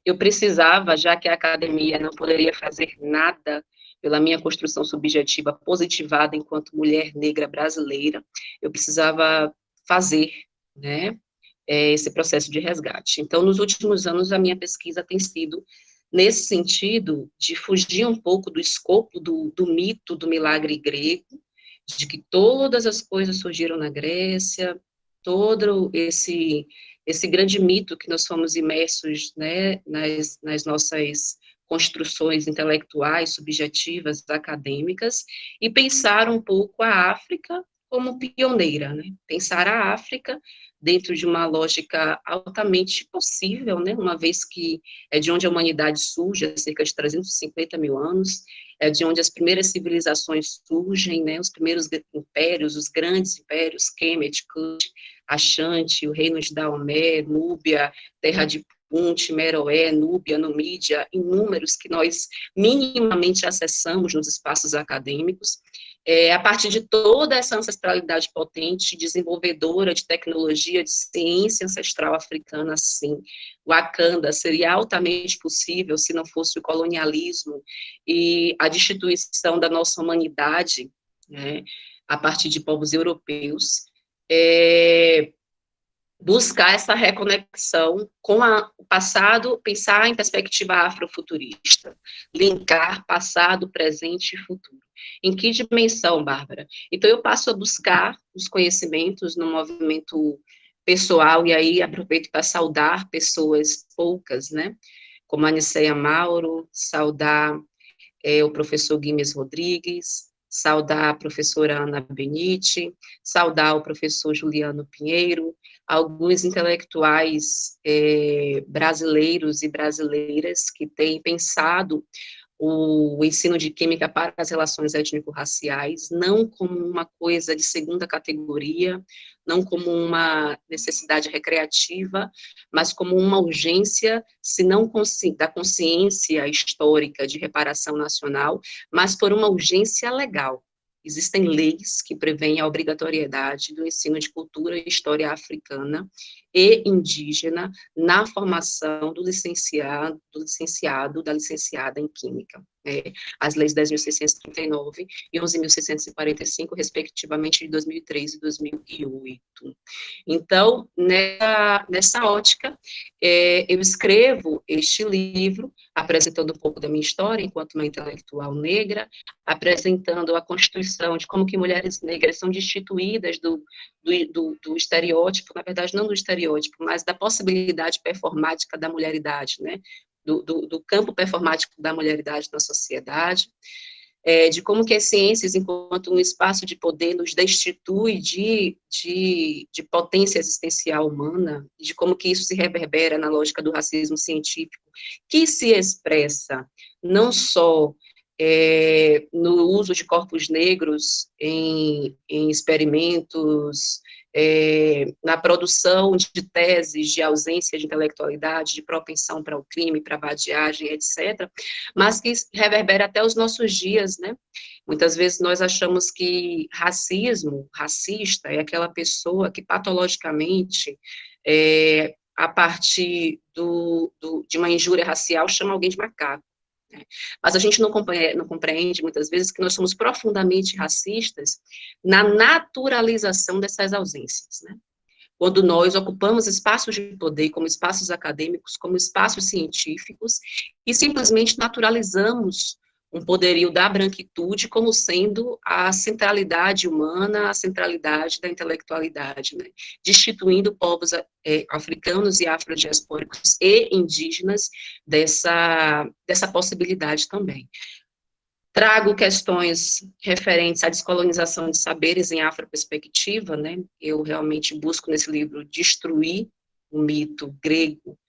eu precisava, já que a academia não poderia fazer nada pela minha construção subjetiva positivada enquanto mulher negra brasileira, eu precisava fazer, né, esse processo de resgate. Então, nos últimos anos, a minha pesquisa tem sido nesse sentido de fugir um pouco do escopo do mito do milagre grego, de que todas as coisas surgiram na Grécia, todo esse grande mito que nós fomos imersos, né, nas nossas construções intelectuais, subjetivas, acadêmicas, e pensar um pouco a África como pioneira, né? Pensar a África dentro de uma lógica altamente possível, né? Uma vez que é de onde a humanidade surge, há cerca de 350 mil anos, é de onde as primeiras civilizações surgem, né? Os primeiros impérios, os grandes impérios, Kemet, Kush, Axante, o reino de Daomé, Núbia, Terra de Punt, Meroé, Núbia, Numídia, inúmeros que nós minimamente acessamos nos espaços acadêmicos, a partir de toda essa ancestralidade potente, desenvolvedora de tecnologia, de ciência ancestral africana, sim, Wakanda seria altamente possível se não fosse o colonialismo e a destituição da nossa humanidade, né, a partir de povos europeus, buscar essa reconexão com o passado, pensar em perspectiva afrofuturista, linkar passado, presente e futuro. Em que dimensão, Bárbara? Então, eu passo a buscar os conhecimentos no movimento pessoal, e aí aproveito para saudar pessoas poucas, né? Como a Niceia Mauro, saudar o professor Guimes Rodrigues, saudar a professora Ana Benite, saudar o professor Juliano Pinheiro, alguns intelectuais brasileiros e brasileiras que têm pensado o ensino de química para as relações étnico-raciais, não como uma coisa de segunda categoria, não como uma necessidade recreativa, mas como uma urgência, se não da consciência histórica de reparação nacional, mas por uma urgência legal. Existem leis que prevêem a obrigatoriedade do ensino de cultura e história africana e indígena na formação do licenciado, da licenciada em Química. As leis 10.639 e 11.645, respectivamente, de 2003 e 2008. Então, nessa ótica, eu escrevo este livro, apresentando um pouco da minha história enquanto uma intelectual negra, apresentando a constituição de como que mulheres negras são destituídas do estereótipo, na verdade, não do estereótipo, mas da possibilidade performática da mulheridade, né? Do campo performático da mulheridade na sociedade, de como que as ciências, enquanto um espaço de poder, nos destitui de potência existencial humana, de como que isso se reverbera na lógica do racismo científico, que se expressa não só no uso de corpos negros em experimentos, na produção de teses de ausência de intelectualidade, de propensão para o crime, para a vadiagem, etc., mas que reverbera até os nossos dias, né? Muitas vezes nós achamos que racista, é aquela pessoa que patologicamente, a partir de uma injúria racial, chama alguém de macaco. Mas a gente não compreende, muitas vezes, que nós somos profundamente racistas na naturalização dessas ausências, né? Quando nós ocupamos espaços de poder, como espaços acadêmicos, como espaços científicos, e simplesmente naturalizamos um poderio da branquitude como sendo a centralidade humana, a centralidade da intelectualidade, né? Destituindo povos africanos e afrodiaspóricos e indígenas dessa possibilidade também. Trago questões referentes à descolonização de saberes em afroperspectiva, né? Eu realmente busco nesse livro destruir o mito grego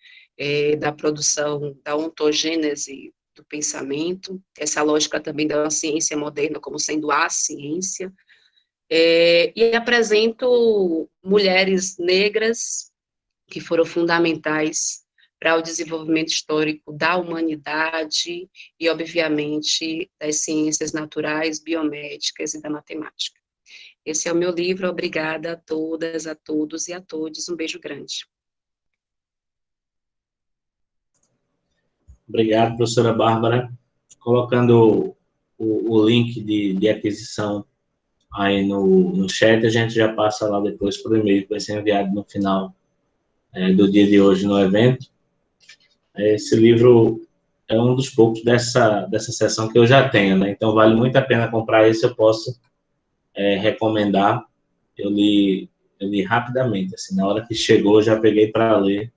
da produção, da ontogênese do pensamento, essa lógica também da ciência moderna como sendo a ciência, e apresento mulheres negras que foram fundamentais para o desenvolvimento histórico da humanidade e, obviamente, das ciências naturais, biomédicas e da matemática. Esse é o meu livro. Obrigada a todas, a todos e a todos. Um beijo grande. Obrigado, professora Bárbara. Colocando o link de aquisição aí no chat, a gente já passa lá depois por e-mail, que vai ser enviado no final do dia de hoje no evento. Esse livro é um dos poucos dessa sessão que eu já tenho, né? Então vale muito a pena comprar esse, eu posso recomendar. Eu li rapidamente, assim, na hora que chegou, já peguei para ler.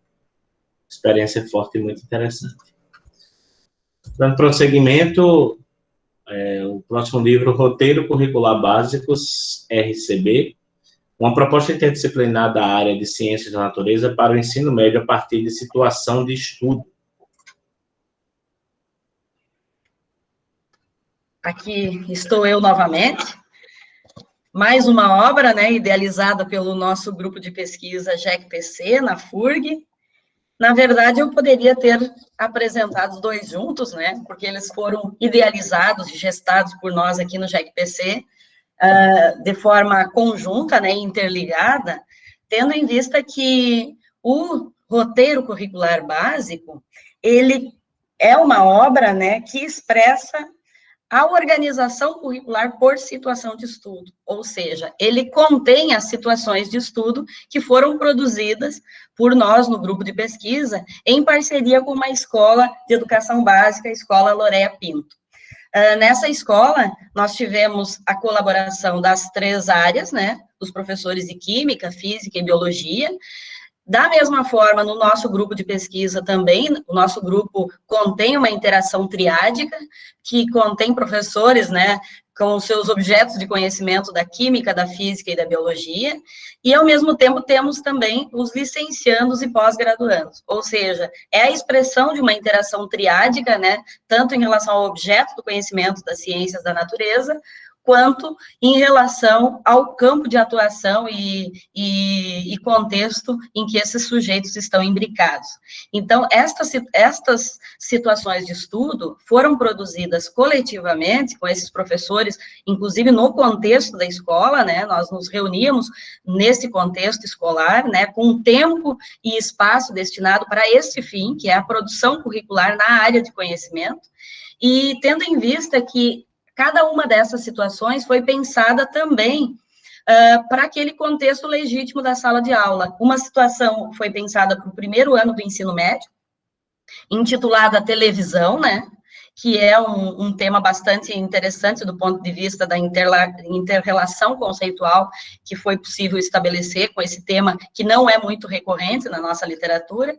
Experiência forte e muito interessante. Dando prosseguimento, o próximo livro, Roteiro Curricular Básicos, RCB, uma proposta interdisciplinar da área de Ciências da Natureza para o ensino médio a partir de situação de estudo. Aqui estou eu novamente. Mais uma obra, né, idealizada pelo nosso grupo de pesquisa JEC-PC, na FURG. Na verdade, eu poderia ter apresentado os dois juntos, né, porque eles foram idealizados e gestados por nós aqui no JEC-PC, de forma conjunta, né, interligada, tendo em vista que o roteiro curricular básico, ele é uma obra, né, que expressa a organização curricular por situação de estudo, ou seja, ele contém as situações de estudo que foram produzidas por nós no grupo de pesquisa, em parceria com uma escola de educação básica, a Escola Loréa Pinto. Nessa escola, nós tivemos a colaboração das 3 áreas, né, dos professores de Química, Física e Biologia. Da mesma forma, no nosso grupo de pesquisa também, o nosso grupo contém uma interação triádica, que contém professores, né, com os seus objetos de conhecimento da Química, da Física e da Biologia, e, ao mesmo tempo, temos também os licenciandos e pós-graduandos, ou seja, é a expressão de uma interação triádica, né, tanto em relação ao objeto do conhecimento das ciências da natureza, quanto em relação ao campo de atuação e contexto em que esses sujeitos estão imbricados. Então, estas situações de estudo foram produzidas coletivamente com esses professores, inclusive no contexto da escola, né, nós nos reuníamos nesse contexto escolar, né, com tempo e espaço destinado para esse fim, que é a produção curricular na área de conhecimento, e tendo em vista que cada uma dessas situações foi pensada também para aquele contexto legítimo da sala de aula. Uma situação foi pensada para o primeiro ano do ensino médio, intitulada Televisão, né, que é um tema bastante interessante do ponto de vista da inter-relação conceitual que foi possível estabelecer com esse tema, que não é muito recorrente na nossa literatura.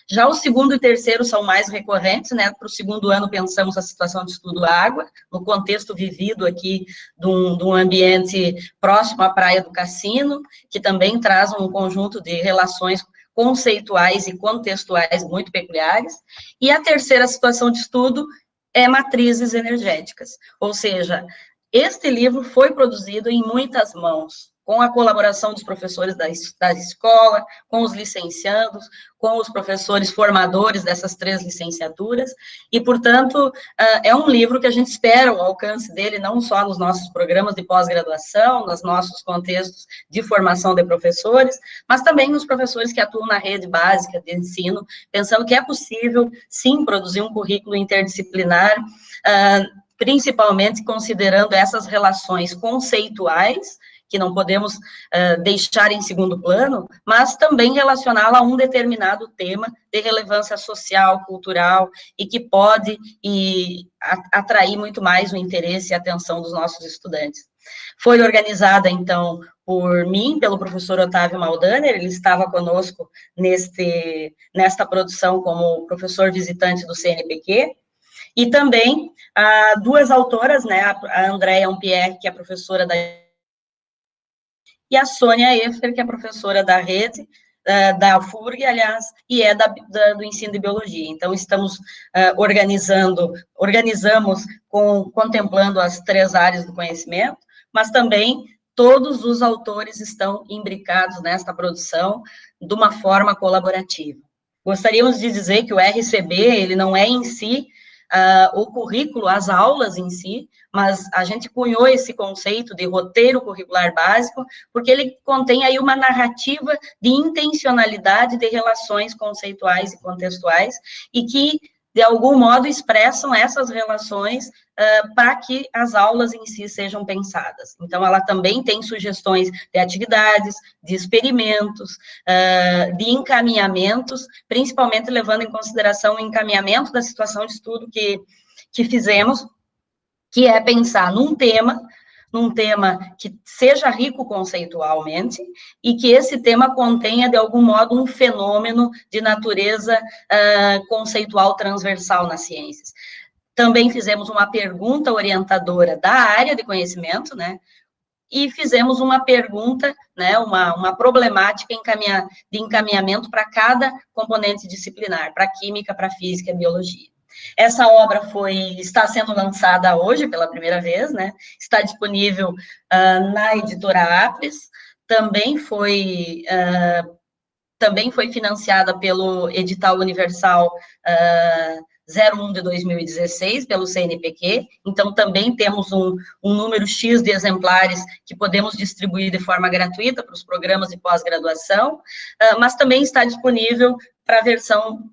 Já o segundo e terceiro são mais recorrentes, né? Para o segundo ano, pensamos a situação de estudo água, no contexto vivido aqui de um ambiente próximo à Praia do Cassino, que também traz um conjunto de relações conceituais e contextuais muito peculiares. E a terceira situação de estudo é matrizes energéticas, ou seja, este livro foi produzido em muitas mãos, com a colaboração dos professores da escola, com os licenciados, com os professores formadores dessas 3 licenciaturas, e, portanto, é um livro que a gente espera o alcance dele não só nos nossos programas de pós-graduação, nos nossos contextos de formação de professores, mas também nos professores que atuam na rede básica de ensino, pensando que é possível, sim, produzir um currículo interdisciplinar, principalmente considerando essas relações conceituais, que não podemos deixar em segundo plano, mas também relacioná-la a um determinado tema de relevância social, cultural, e que pode atrair muito mais o interesse e a atenção dos nossos estudantes. Foi organizada, então, por mim, pelo professor Otávio Maldaner, ele estava conosco nesta produção como professor visitante do CNPq, e também 2 autoras, né, a Andréa Ampierre, que é professora e a Sônia Effer, que é professora da rede, da FURG, aliás, e é do ensino de biologia. Então, estamos organizamos contemplando as 3 áreas do conhecimento, mas também todos os autores estão imbricados nesta produção de uma forma colaborativa. Gostaríamos de dizer que o RCB, ele não é em si o currículo, as aulas em si, mas a gente cunhou esse conceito de roteiro curricular básico, porque ele contém aí uma narrativa de intencionalidade de relações conceituais e contextuais, e que, de algum modo, expressam essas relações para que as aulas em si sejam pensadas. Então, ela também tem sugestões de atividades, de experimentos, de encaminhamentos, principalmente levando em consideração o encaminhamento da situação de estudo que fizemos, que é pensar num tema que seja rico conceitualmente e que esse tema contenha, de algum modo, um fenômeno de natureza conceitual transversal nas ciências. Também fizemos uma pergunta orientadora da área de conhecimento, né, e fizemos uma pergunta, né, uma problemática de encaminhamento para cada componente disciplinar, para química, para física e biologia. Essa obra está sendo lançada hoje pela primeira vez, né? Está disponível na editora Apres, também foi financiada pelo edital universal 01 de 2016, pelo CNPq, então também temos um número X de exemplares que podemos distribuir de forma gratuita para os programas de pós-graduação, mas também está disponível para a versão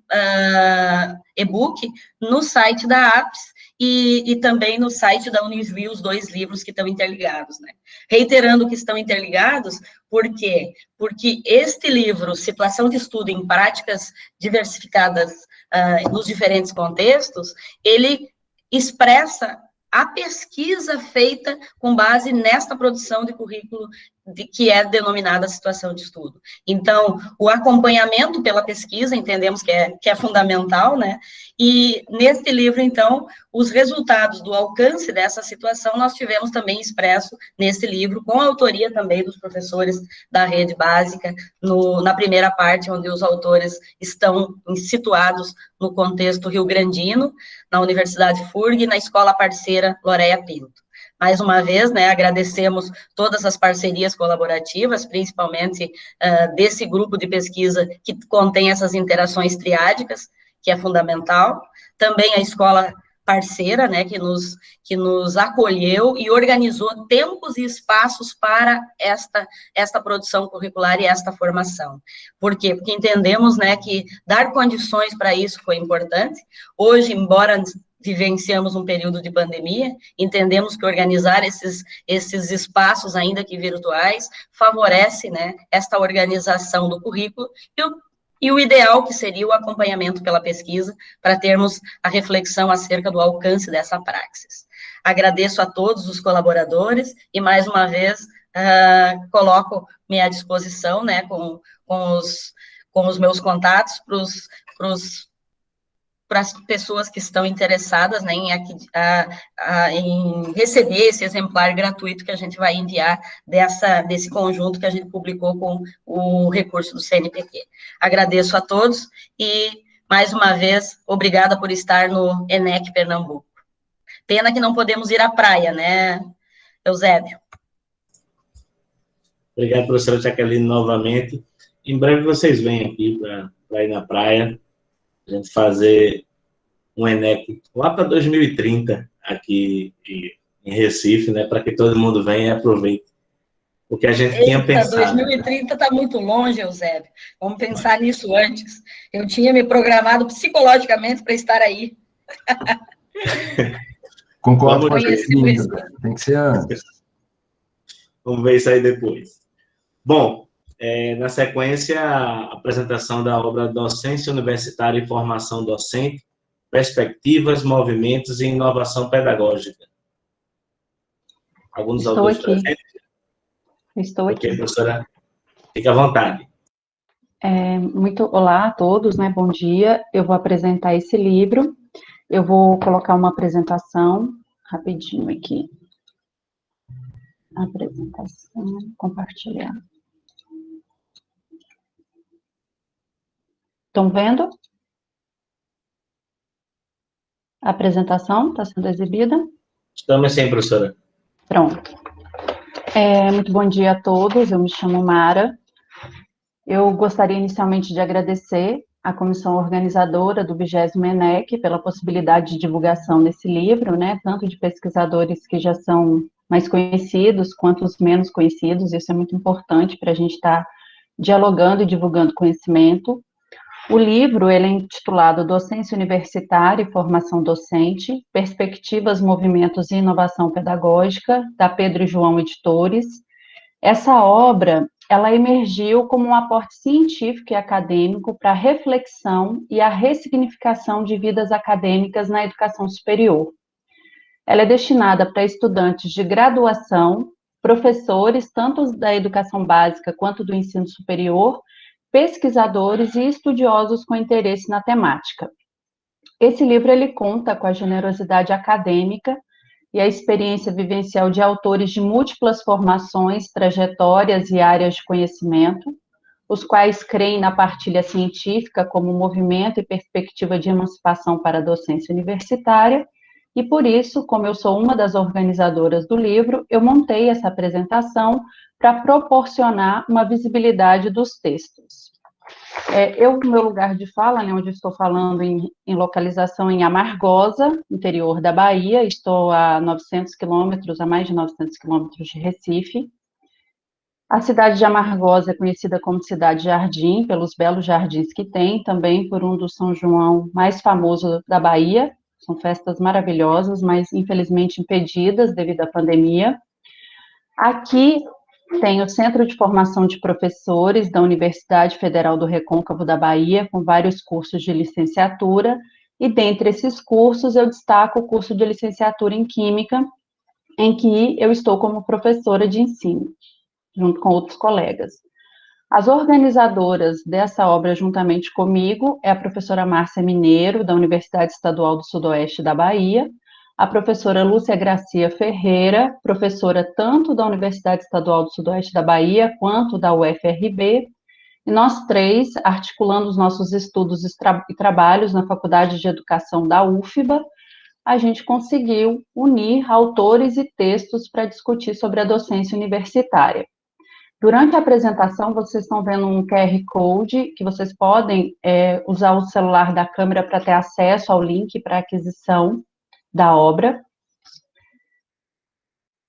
e-book no site da Apres e também no site da Uniview, os 2 livros que estão interligados, né? Reiterando que estão interligados, por quê? Porque este livro, Situação de Estudo em Práticas Diversificadas nos diferentes contextos, ele expressa a pesquisa feita com base nesta produção de currículo que é denominada situação de estudo. Então, o acompanhamento pela pesquisa, entendemos que é fundamental, né? E neste livro, então, os resultados do alcance dessa situação nós tivemos também expresso nesse livro, com a autoria também dos professores da rede básica, na primeira parte, onde os autores estão situados no contexto rio-grandino, na Universidade FURG e na escola parceira Loréia Pinto. Mais uma vez, né, agradecemos todas as parcerias colaborativas, principalmente desse grupo de pesquisa que contém essas interações triádicas, que é fundamental. Também a escola parceira, né, que nos acolheu e organizou tempos e espaços para esta produção curricular e esta formação. Por quê? Porque entendemos, né, que dar condições para isso foi importante. Hoje, embora vivenciamos um período de pandemia, entendemos que organizar esses espaços, ainda que virtuais, favorece, né, esta organização do currículo e o ideal que seria o acompanhamento pela pesquisa, para termos a reflexão acerca do alcance dessa praxis. Agradeço a todos os colaboradores e, mais uma vez, coloco-me à disposição, né, com os meus contatos para as pessoas que estão interessadas, né, em receber esse exemplar gratuito que a gente vai enviar desse conjunto que a gente publicou com o recurso do CNPq. Agradeço a todos e, mais uma vez, obrigada por estar no ENEC Pernambuco. Pena que não podemos ir à praia, né, Eusébio? Obrigado, professora Jaqueline, novamente. Em breve vocês vêm aqui para ir na praia, a gente fazer um ENEC lá para 2030, aqui em Recife, né, para que todo mundo venha e aproveite o que a gente tinha pensado. 2030 está muito longe, Eusébio. Vamos pensar nisso antes. Eu tinha me programado psicologicamente para estar aí. Concordo com a Jaqueline, tem que ser antes. Vamos ver isso aí depois. Bom, na sequência, a apresentação da obra Docência Universitária e Formação Docente, Perspectivas, Movimentos e Inovação Pedagógica. Alguns autores presentes? Estou aqui. Ok, professora, fique à vontade. Olá a todos, né? Bom dia. Eu vou apresentar esse livro. Eu vou colocar uma apresentação rapidinho aqui. Apresentação, compartilhar. Estão vendo? A apresentação está sendo exibida? Estamos sim, professora. Pronto. Muito bom dia a todos, eu me chamo Mara. Eu gostaria inicialmente de agradecer à comissão organizadora do 20º ENEC pela possibilidade de divulgação desse livro, né, tanto de pesquisadores que já são mais conhecidos, quanto os menos conhecidos, isso é muito importante para a gente estar dialogando e divulgando conhecimento. O livro, ele é intitulado Docência Universitária e Formação Docente, Perspectivas, Movimentos e Inovação Pedagógica, da Pedro e João Editores. Essa obra, ela emergiu como um aporte científico e acadêmico para a reflexão e a ressignificação de vidas acadêmicas na educação superior. Ela é destinada para estudantes de graduação, professores, tanto da educação básica quanto do ensino superior, pesquisadores e estudiosos com interesse na temática. Esse livro, ele conta com a generosidade acadêmica e a experiência vivencial de autores de múltiplas formações, trajetórias e áreas de conhecimento, os quais creem na partilha científica como movimento e perspectiva de emancipação para a docência universitária, e por isso, como eu sou uma das organizadoras do livro, eu montei essa apresentação para proporcionar uma visibilidade dos textos. No meu lugar de fala, né, onde estou falando em localização em Amargosa, interior da Bahia, estou a 900 quilômetros, a mais de 900 quilômetros de Recife. A cidade de Amargosa é conhecida como Cidade Jardim, pelos belos jardins que tem, também por um do São João mais famoso da Bahia. São festas maravilhosas, mas infelizmente impedidas devido à pandemia. Aqui tem o Centro de Formação de Professores da Universidade Federal do Recôncavo da Bahia, com vários cursos de licenciatura, e dentre esses cursos eu destaco o curso de licenciatura em Química, em que eu estou como professora de ensino, junto com outros colegas. As organizadoras dessa obra, juntamente comigo, é a professora Márcia Mineiro, da Universidade Estadual do Sudoeste da Bahia, a professora Lúcia Gracia Ferreira, professora tanto da Universidade Estadual do Sudoeste da Bahia, quanto da UFRB, e nós três, articulando os nossos estudos e trabalhos na Faculdade de Educação da UFBA, a gente conseguiu unir autores e textos para discutir sobre a docência universitária. Durante a apresentação, vocês estão vendo um QR Code, que vocês podem usar o celular da câmera para ter acesso ao link para aquisição da obra.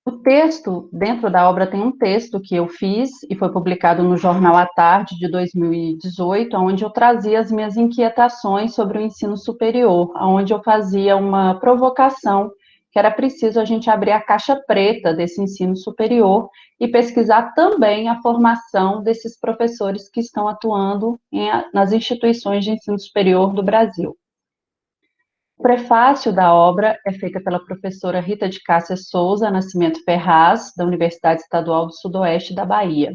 O texto, dentro da obra tem um texto que eu fiz e foi publicado no Jornal à Tarde de 2018, onde eu trazia as minhas inquietações sobre o ensino superior, onde eu fazia uma provocação que era preciso a gente abrir a caixa preta desse ensino superior e pesquisar também a formação desses professores que estão atuando nas instituições de ensino superior do Brasil. O prefácio da obra é feita pela professora Rita de Cássia Souza Nascimento Ferraz, da Universidade Estadual do Sudoeste da Bahia.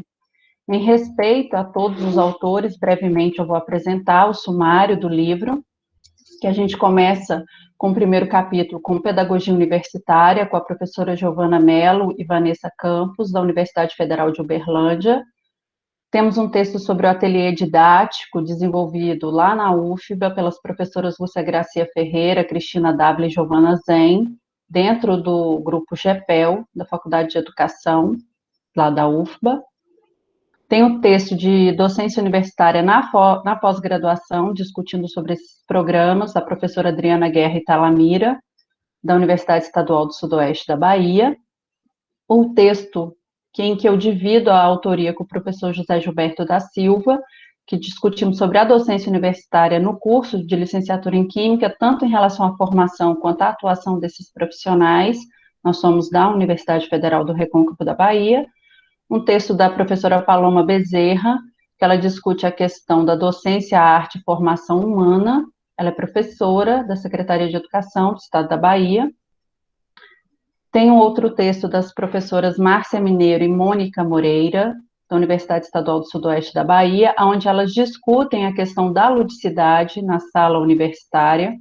Em respeito a todos os autores, brevemente eu vou apresentar o sumário do livro, que a gente começa com o primeiro capítulo, com Pedagogia Universitária, com a professora Giovana Mello e Vanessa Campos, da Universidade Federal de Uberlândia. Temos um texto sobre o ateliê didático, desenvolvido lá na UFBA, pelas professoras Lúcia Gracia Ferreira, Cristina Dávila e Giovana Zen, dentro do grupo GEPEL, da Faculdade de Educação, lá da UFBA. Tem o texto de docência universitária na pós-graduação, discutindo sobre esses programas, da professora Adriana Guerra Italamira, da Universidade Estadual do Sudoeste da Bahia. O texto em que eu divido a autoria com o professor José Gilberto da Silva, que discutimos sobre a docência universitária no curso de licenciatura em Química, tanto em relação à formação quanto à atuação desses profissionais. Nós somos da Universidade Federal do Recôncavo da Bahia. Um texto da professora Paloma Bezerra, que ela discute a questão da docência, arte e formação humana. Ela é professora da Secretaria de Educação do Estado da Bahia. Tem um outro texto das professoras Márcia Mineiro e Mônica Moreira, da Universidade Estadual do Sudoeste da Bahia, onde elas discutem a questão da ludicidade na sala universitária.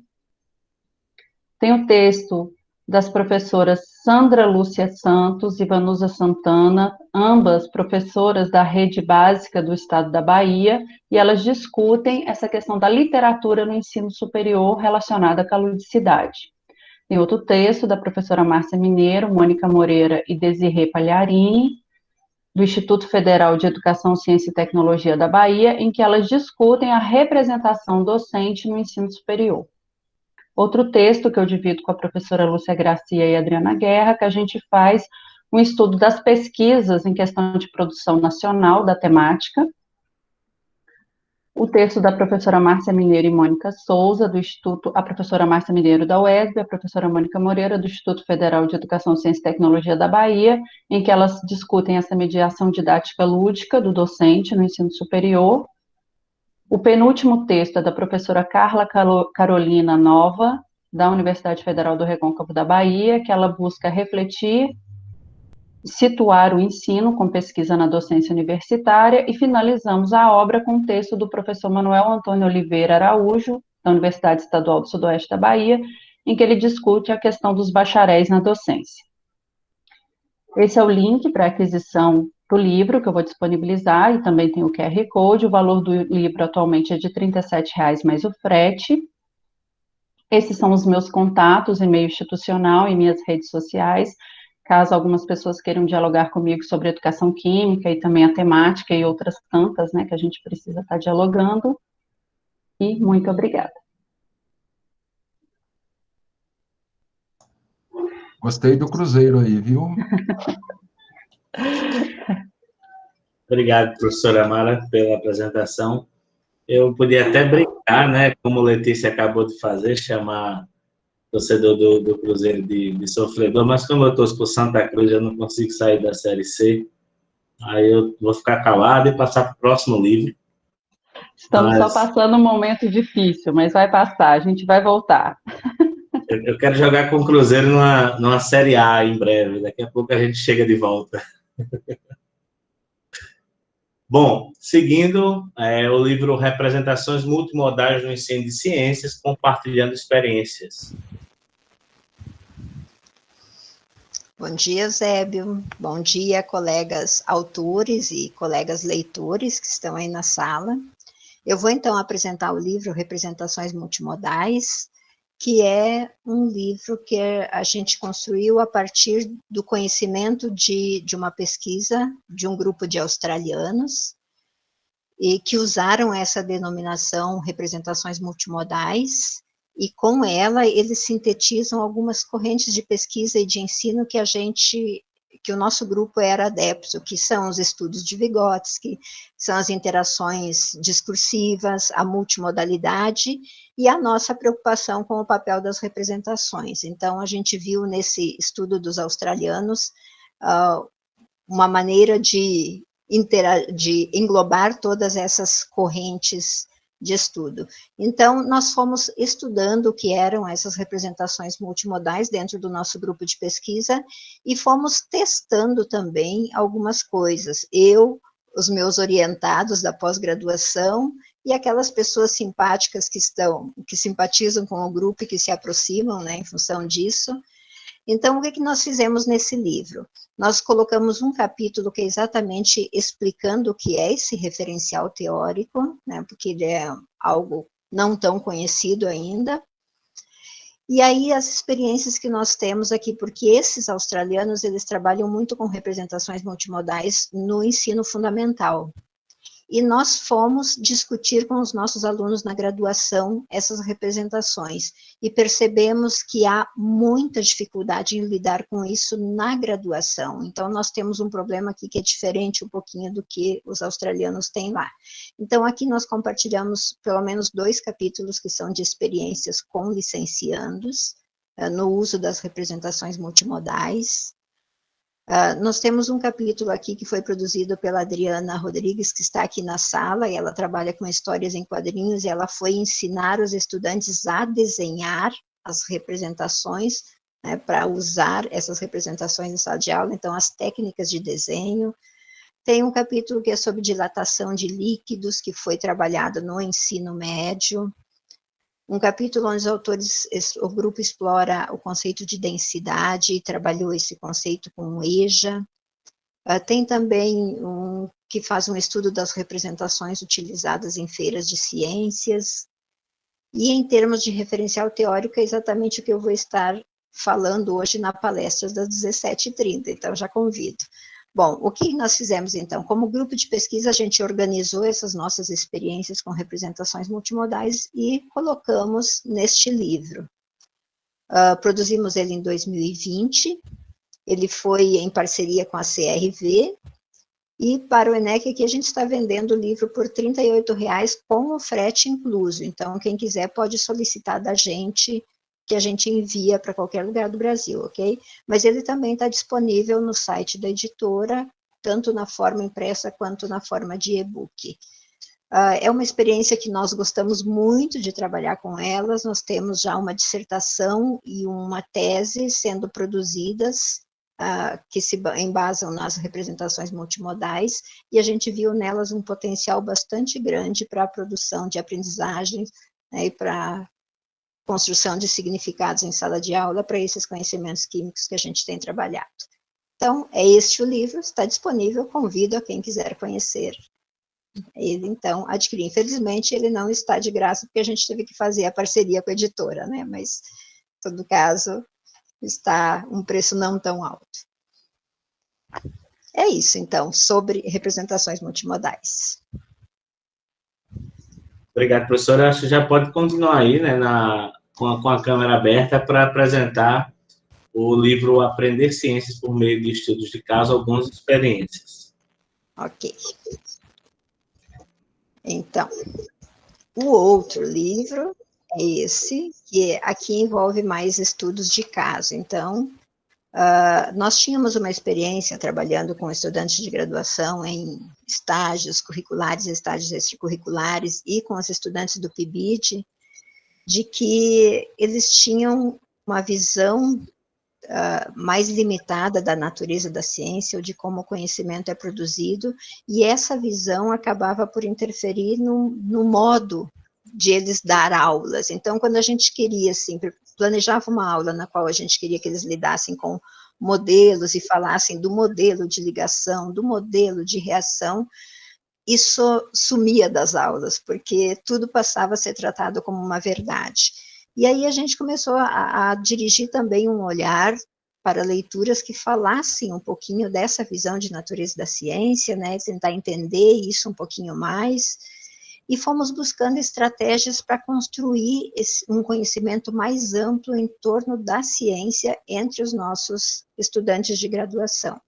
Tem o texto das professoras Sandra Lúcia Santos e Vanusa Santana, ambas professoras da rede básica do Estado da Bahia, e elas discutem essa questão da literatura no ensino superior relacionada com a ludicidade. Tem outro texto da professora Márcia Mineiro, Mônica Moreira e Desirê Pagliarini, do Instituto Federal de Educação, Ciência e Tecnologia da Bahia, em que elas discutem a representação docente no ensino superior. Outro texto que eu divido com a professora Lúcia Gracia e Adriana Guerra, que a gente faz um estudo das pesquisas em questão de produção nacional da temática. O texto da professora Márcia Mineiro e Mônica Souza, do Instituto, a professora Márcia Mineiro da UESB, a professora Mônica Moreira, do Instituto Federal de Educação, Ciência e Tecnologia da Bahia, em que elas discutem essa mediação didática lúdica do docente no ensino superior. O penúltimo texto é da professora Carla Carolina Nova, da Universidade Federal do Recôncavo da Bahia, que ela busca refletir, situar o ensino com pesquisa na docência universitária, e finalizamos a obra com o texto do professor Manuel Antônio Oliveira Araújo, da Universidade Estadual do Sudoeste da Bahia, em que ele discute a questão dos bacharéis na docência. Esse é o link para aquisição do livro, que eu vou disponibilizar, e também tem o QR Code. O valor do livro atualmente é de R$ 37,00 mais o frete. Esses são os meus contatos, e-mail institucional e minhas redes sociais, caso algumas pessoas queiram dialogar comigo sobre educação química e também a temática e outras tantas, né, que a gente precisa estar dialogando. E muito obrigada. Gostei do cruzeiro aí, viu? Obrigado, professora Mara, pela apresentação. Eu podia até brincar, né, como Letícia acabou de fazer, chamar torcedor do Cruzeiro de sofredor, mas como eu torço por Santa Cruz, eu não consigo sair da Série C, aí eu vou ficar calado e passar para o próximo livro. Estamos só passando um momento difícil, mas vai passar, a gente vai voltar. Eu quero jogar com o Cruzeiro numa Série A em breve, daqui a pouco a gente chega de volta. Bom, seguindo o livro Representações Multimodais no Ensino de Ciências, Compartilhando Experiências. Bom dia, Eusébio. Bom dia, colegas autores e colegas leitores que estão aí na sala. Eu vou, então, apresentar o livro Representações Multimodais, que é um livro que a gente construiu a partir do conhecimento de uma pesquisa de um grupo de australianos, e que usaram essa denominação Representações Multimodais, e com ela eles sintetizam algumas correntes de pesquisa e de ensino que a gente que o nosso grupo era adepto, que são os estudos de Vygotsky, são as interações discursivas, a multimodalidade e a nossa preocupação com o papel das representações. Então, a gente viu nesse estudo dos australianos uma maneira de englobar todas essas correntes de estudo. Então, nós fomos estudando o que eram essas representações multimodais dentro do nosso grupo de pesquisa e fomos testando também algumas coisas. Eu, os meus orientados da pós-graduação e aquelas pessoas simpáticas que simpatizam com o grupo e que se aproximam, né, em função disso. Então, o que nós fizemos nesse livro? Nós colocamos um capítulo que é exatamente explicando o que é esse referencial teórico, né, porque ele é algo não tão conhecido ainda. E aí, as experiências que nós temos aqui, porque esses australianos, eles trabalham muito com representações multimodais no ensino fundamental. E nós fomos discutir com os nossos alunos na graduação essas representações, e percebemos que há muita dificuldade em lidar com isso na graduação. Então, nós temos um problema aqui que é diferente um pouquinho do que os australianos têm lá. Então, aqui nós compartilhamos pelo menos 2 capítulos que são de experiências com licenciandos, no uso das representações multimodais. Nós temos um capítulo aqui que foi produzido pela Adriana Rodrigues, que está aqui na sala, e ela trabalha com histórias em quadrinhos, e ela foi ensinar os estudantes a desenhar as representações, né, para usar essas representações em sala de aula, então as técnicas de desenho. Tem um capítulo que é sobre dilatação de líquidos, que foi trabalhado no ensino médio. Um capítulo onde o grupo explora o conceito de densidade e trabalhou esse conceito com o EJA. Tem também um que faz um estudo das representações utilizadas em feiras de ciências. E em termos de referencial teórico, é exatamente o que eu vou estar falando hoje na palestra das 17h30, então já convido. Bom, o que nós fizemos então? Como grupo de pesquisa, a gente organizou essas nossas experiências com representações multimodais e colocamos neste livro. Produzimos ele em 2020, ele foi em parceria com a CRV, e para o ENEC aqui a gente está vendendo o livro por R$ 38,00 com o frete incluso, então quem quiser pode solicitar da gente, que a gente envia para qualquer lugar do Brasil, ok? Mas ele também está disponível no site da editora, tanto na forma impressa quanto na forma de e-book. É uma experiência que nós gostamos muito de trabalhar com elas, nós temos já uma dissertação e uma tese sendo produzidas, que se embasam nas representações multimodais, e a gente viu nelas um potencial bastante grande para a produção de aprendizagens, né, e para construção de significados em sala de aula para esses conhecimentos químicos que a gente tem trabalhado. Então, é este o livro, está disponível, convido a quem quiser conhecer ele, então, adquirir. Infelizmente, ele não está de graça, porque a gente teve que fazer a parceria com a editora, né, mas, em todo caso, está um preço não tão alto. É isso, então, sobre representações multimodais. Obrigado, professora. Acho que já pode continuar aí, né, com a câmera aberta para apresentar o livro Aprender Ciências por Meio de Estudos de Caso, Algumas Experiências. Ok. Então, o outro livro é esse, que aqui envolve mais estudos de caso. Então, nós tínhamos uma experiência trabalhando com estudantes de graduação em estágios curriculares, estágios extracurriculares, e com os estudantes do PIBID, de que eles tinham uma visão mais limitada da natureza da ciência, ou de como o conhecimento é produzido, e essa visão acabava por interferir no modo de eles dar aulas. Então, quando a gente queria, assim, planejava uma aula na qual a gente queria que eles lidassem com modelos e falassem do modelo de ligação, do modelo de reação, isso sumia das aulas, porque tudo passava a ser tratado como uma verdade. E aí a gente começou a dirigir também um olhar para leituras que falassem um pouquinho dessa visão de natureza da ciência, né, tentar entender isso um pouquinho mais, e fomos buscando estratégias para construir um conhecimento mais amplo em torno da ciência entre os nossos estudantes de graduação.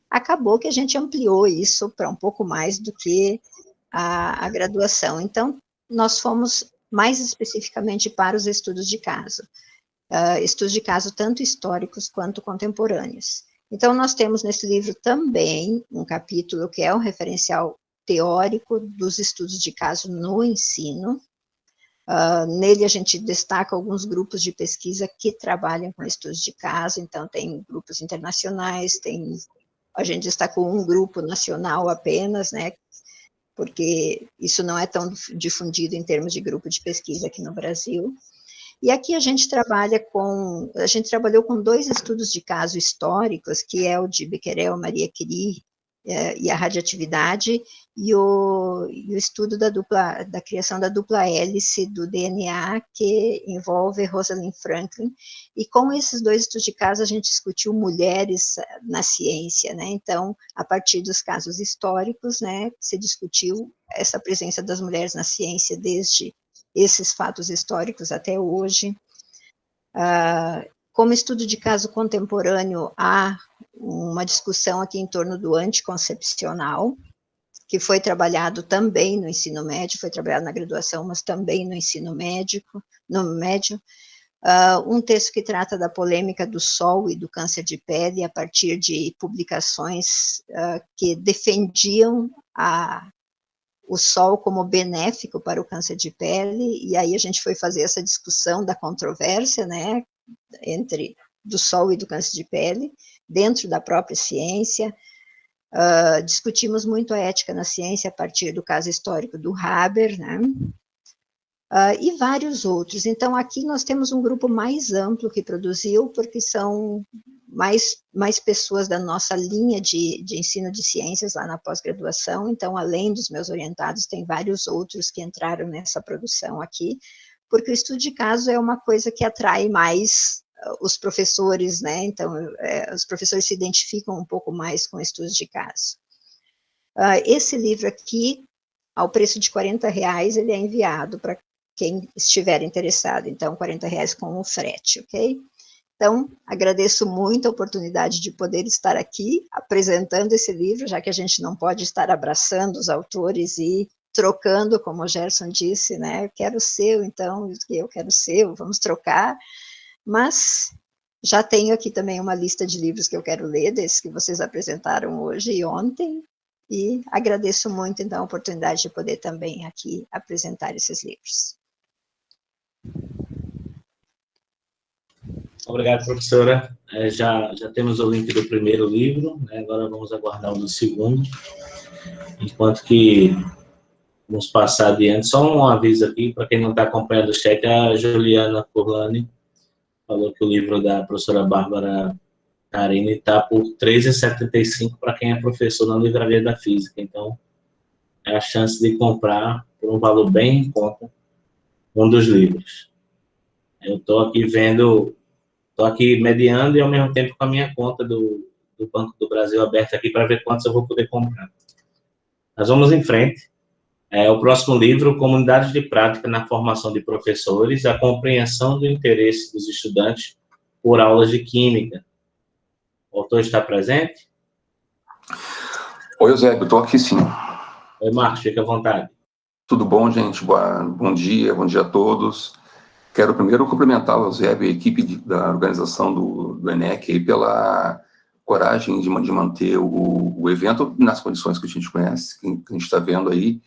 acabou que a gente ampliou isso para um pouco mais do que a graduação. Então, nós fomos mais especificamente para os estudos de caso. Estudos de caso tanto históricos quanto contemporâneos. Então, nós temos nesse livro também um capítulo que é um referencial teórico dos estudos de caso no ensino. Nele a gente destaca alguns grupos de pesquisa que trabalham com estudos de caso, então tem grupos internacionais, a gente destacou um grupo nacional apenas, né, porque isso não é tão difundido em termos de grupo de pesquisa aqui no Brasil. E aqui a gente trabalhou com 2 estudos de caso históricos, que é o de Becquerel, Maria Curie e a radioatividade, e o estudo da criação da dupla hélice do DNA, que envolve Rosalind Franklin, e com esses 2 estudos de caso a gente discutiu mulheres na ciência, né, então, a partir dos casos históricos, né, se discutiu essa presença das mulheres na ciência desde esses fatos históricos até hoje. Como estudo de caso contemporâneo, há uma discussão aqui em torno do anticoncepcional, que foi trabalhado também no ensino médio, foi trabalhado na graduação, mas também no ensino médio. Um texto que trata da polêmica do sol e do câncer de pele, a partir de publicações que defendiam o sol como benéfico para o câncer de pele, e aí a gente foi fazer essa discussão da controvérsia, né, entre do sol e do câncer de pele, dentro da própria ciência. Discutimos muito a ética na ciência a partir do caso histórico do Haber, né, e vários outros. Então, aqui nós temos um grupo mais amplo que produziu, porque são mais pessoas da nossa linha de ensino de ciências lá na pós-graduação. Então, além dos meus orientados, tem vários outros que entraram nessa produção aqui, porque o estudo de caso é uma coisa que atrai mais os professores, né? Então, os professores se identificam um pouco mais com estudos de caso. Esse livro aqui, ao preço de R$40, ele é enviado para quem estiver interessado, então R$40 com o frete, ok? Então, agradeço muito a oportunidade de poder estar aqui apresentando esse livro, já que a gente não pode estar abraçando os autores e trocando, como o Gerson disse, né, eu quero o seu, então, eu quero o seu, vamos trocar, mas já tenho aqui também uma lista de livros que eu quero ler, desses que vocês apresentaram hoje e ontem, e agradeço muito, então, a oportunidade de poder também aqui apresentar esses livros. Obrigado, professora. Já temos o link do primeiro livro, né? Agora vamos aguardar o do segundo. Enquanto que vamos passar adiante, só um aviso aqui, para quem não está acompanhando o chat, a Juliana Furlani falou que o livro da professora Bárbara Carini está por R$ 13,75 para quem é professor na Livraria da Física. Então, é a chance de comprar por um valor bem em conta um dos livros. Eu estou aqui vendo... Estou aqui mediando e, ao mesmo tempo, com a minha conta do Banco do Brasil aberta aqui para ver quantos eu vou poder comprar. Nós vamos em frente. O próximo livro, Comunidades de Prática na Formação de Professores, a compreensão do interesse dos estudantes por aulas de Química. O autor está presente? Oi, Eusébio, estou aqui sim. Oi, Marcos, fique à vontade. Tudo bom, gente? Bom dia a todos. Quero primeiro cumprimentar o Eusébio e a equipe da organização do ENEC aí pela coragem de manter o evento nas condições que a gente conhece, que a gente está vendo aí,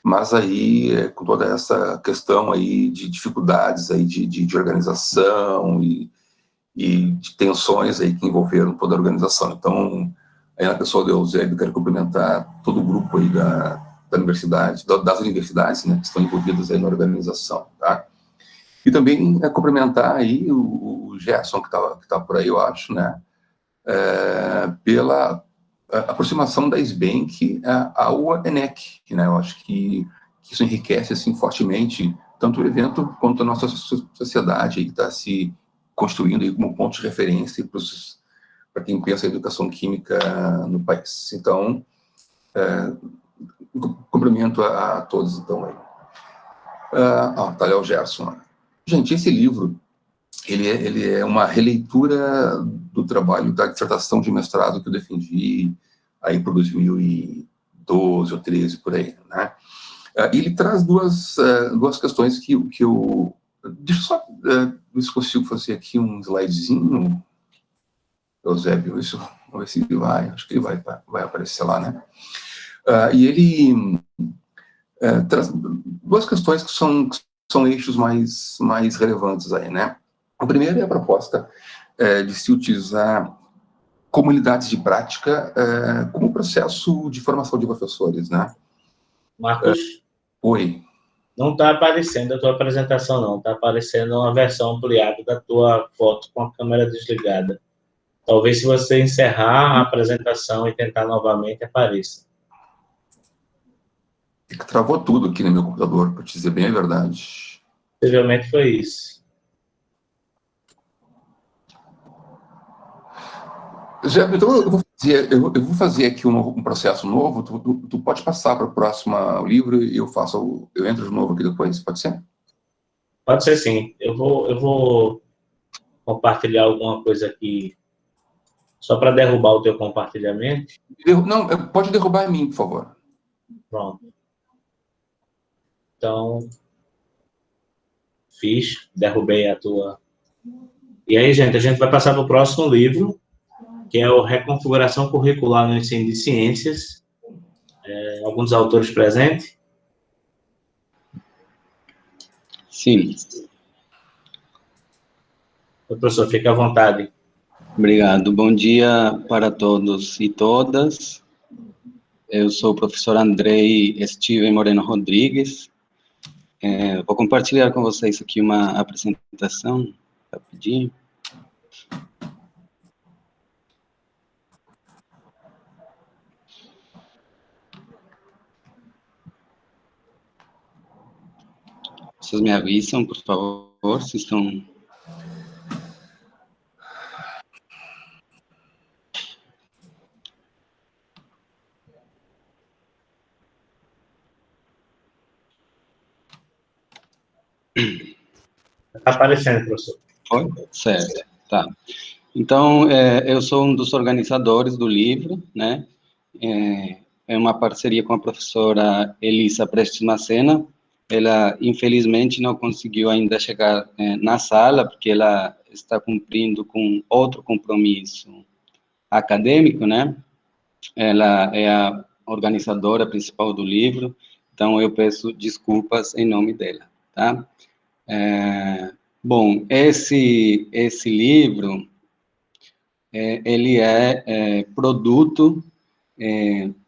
mas aí com toda essa questão aí de dificuldades aí de organização e de tensões aí que envolveram toda a organização. Então, aí na pessoa do Eusébio, quero cumprimentar todo o grupo aí da universidade, das universidades, né, que estão envolvidas aí na organização, tá? E também cumprimentar aí o Gerson, que tá por aí, eu acho, né, pela aproximação da SBENC ao ENEC, né, eu acho que isso enriquece, assim, fortemente, tanto o evento quanto a nossa sociedade, aí, que está se construindo aí como ponto de referência para quem pensa em educação química no país. Então, cumprimento a todos, então, aí. Tá ali o Gerson. Gente, esse livro, ele é uma releitura do trabalho da dissertação de mestrado que eu defendi aí por 2012 ou 13, por aí, né? Ele traz duas questões que eu... Deixa eu só ver se consigo fazer aqui um slidezinho, Eusébio, vamos ver se ele vai, acho que ele vai aparecer lá, né? E ele traz duas questões que são eixos mais relevantes aí, né? A primeira é a proposta de se utilizar comunidades de prática como processo de formação de professores, né? Marcos? Oi. Não está aparecendo a tua apresentação, não. Está aparecendo uma versão ampliada da tua foto com a câmera desligada. Talvez se você encerrar a apresentação e tentar novamente, apareça. Travou tudo aqui no meu computador, para te dizer bem a verdade. Possivelmente foi isso. Então, eu vou fazer aqui um processo novo. Tu pode passar para o próximo livro e eu entro de novo aqui depois, pode ser? Pode ser sim. Eu vou compartilhar alguma coisa aqui, só para derrubar o teu compartilhamento. Não, pode derrubar em mim, por favor. Pronto. Então, derrubei a tua... E aí, gente, a gente vai passar para o próximo livro, que é o Reconfiguração Curricular no Ensino de Ciências. Alguns autores presentes? Sim. Professor, fique à vontade. Obrigado. Bom dia para todos e todas. Eu sou o professor Andrei Steven Moreno Rodrigues. Vou compartilhar com vocês aqui uma apresentação, rapidinho. Vocês me avisam, por favor, se estão... Está aparecendo, professor. Foi? Certo, tá. Então, eu sou um dos organizadores do livro, né? É uma parceria com a professora Elissa Prestes Macena. Ela, infelizmente, não conseguiu ainda chegar na sala, porque ela está cumprindo com outro compromisso acadêmico, né? Ela é a organizadora principal do livro, então eu peço desculpas em nome dela, tá? Bom, esse livro, ele é produto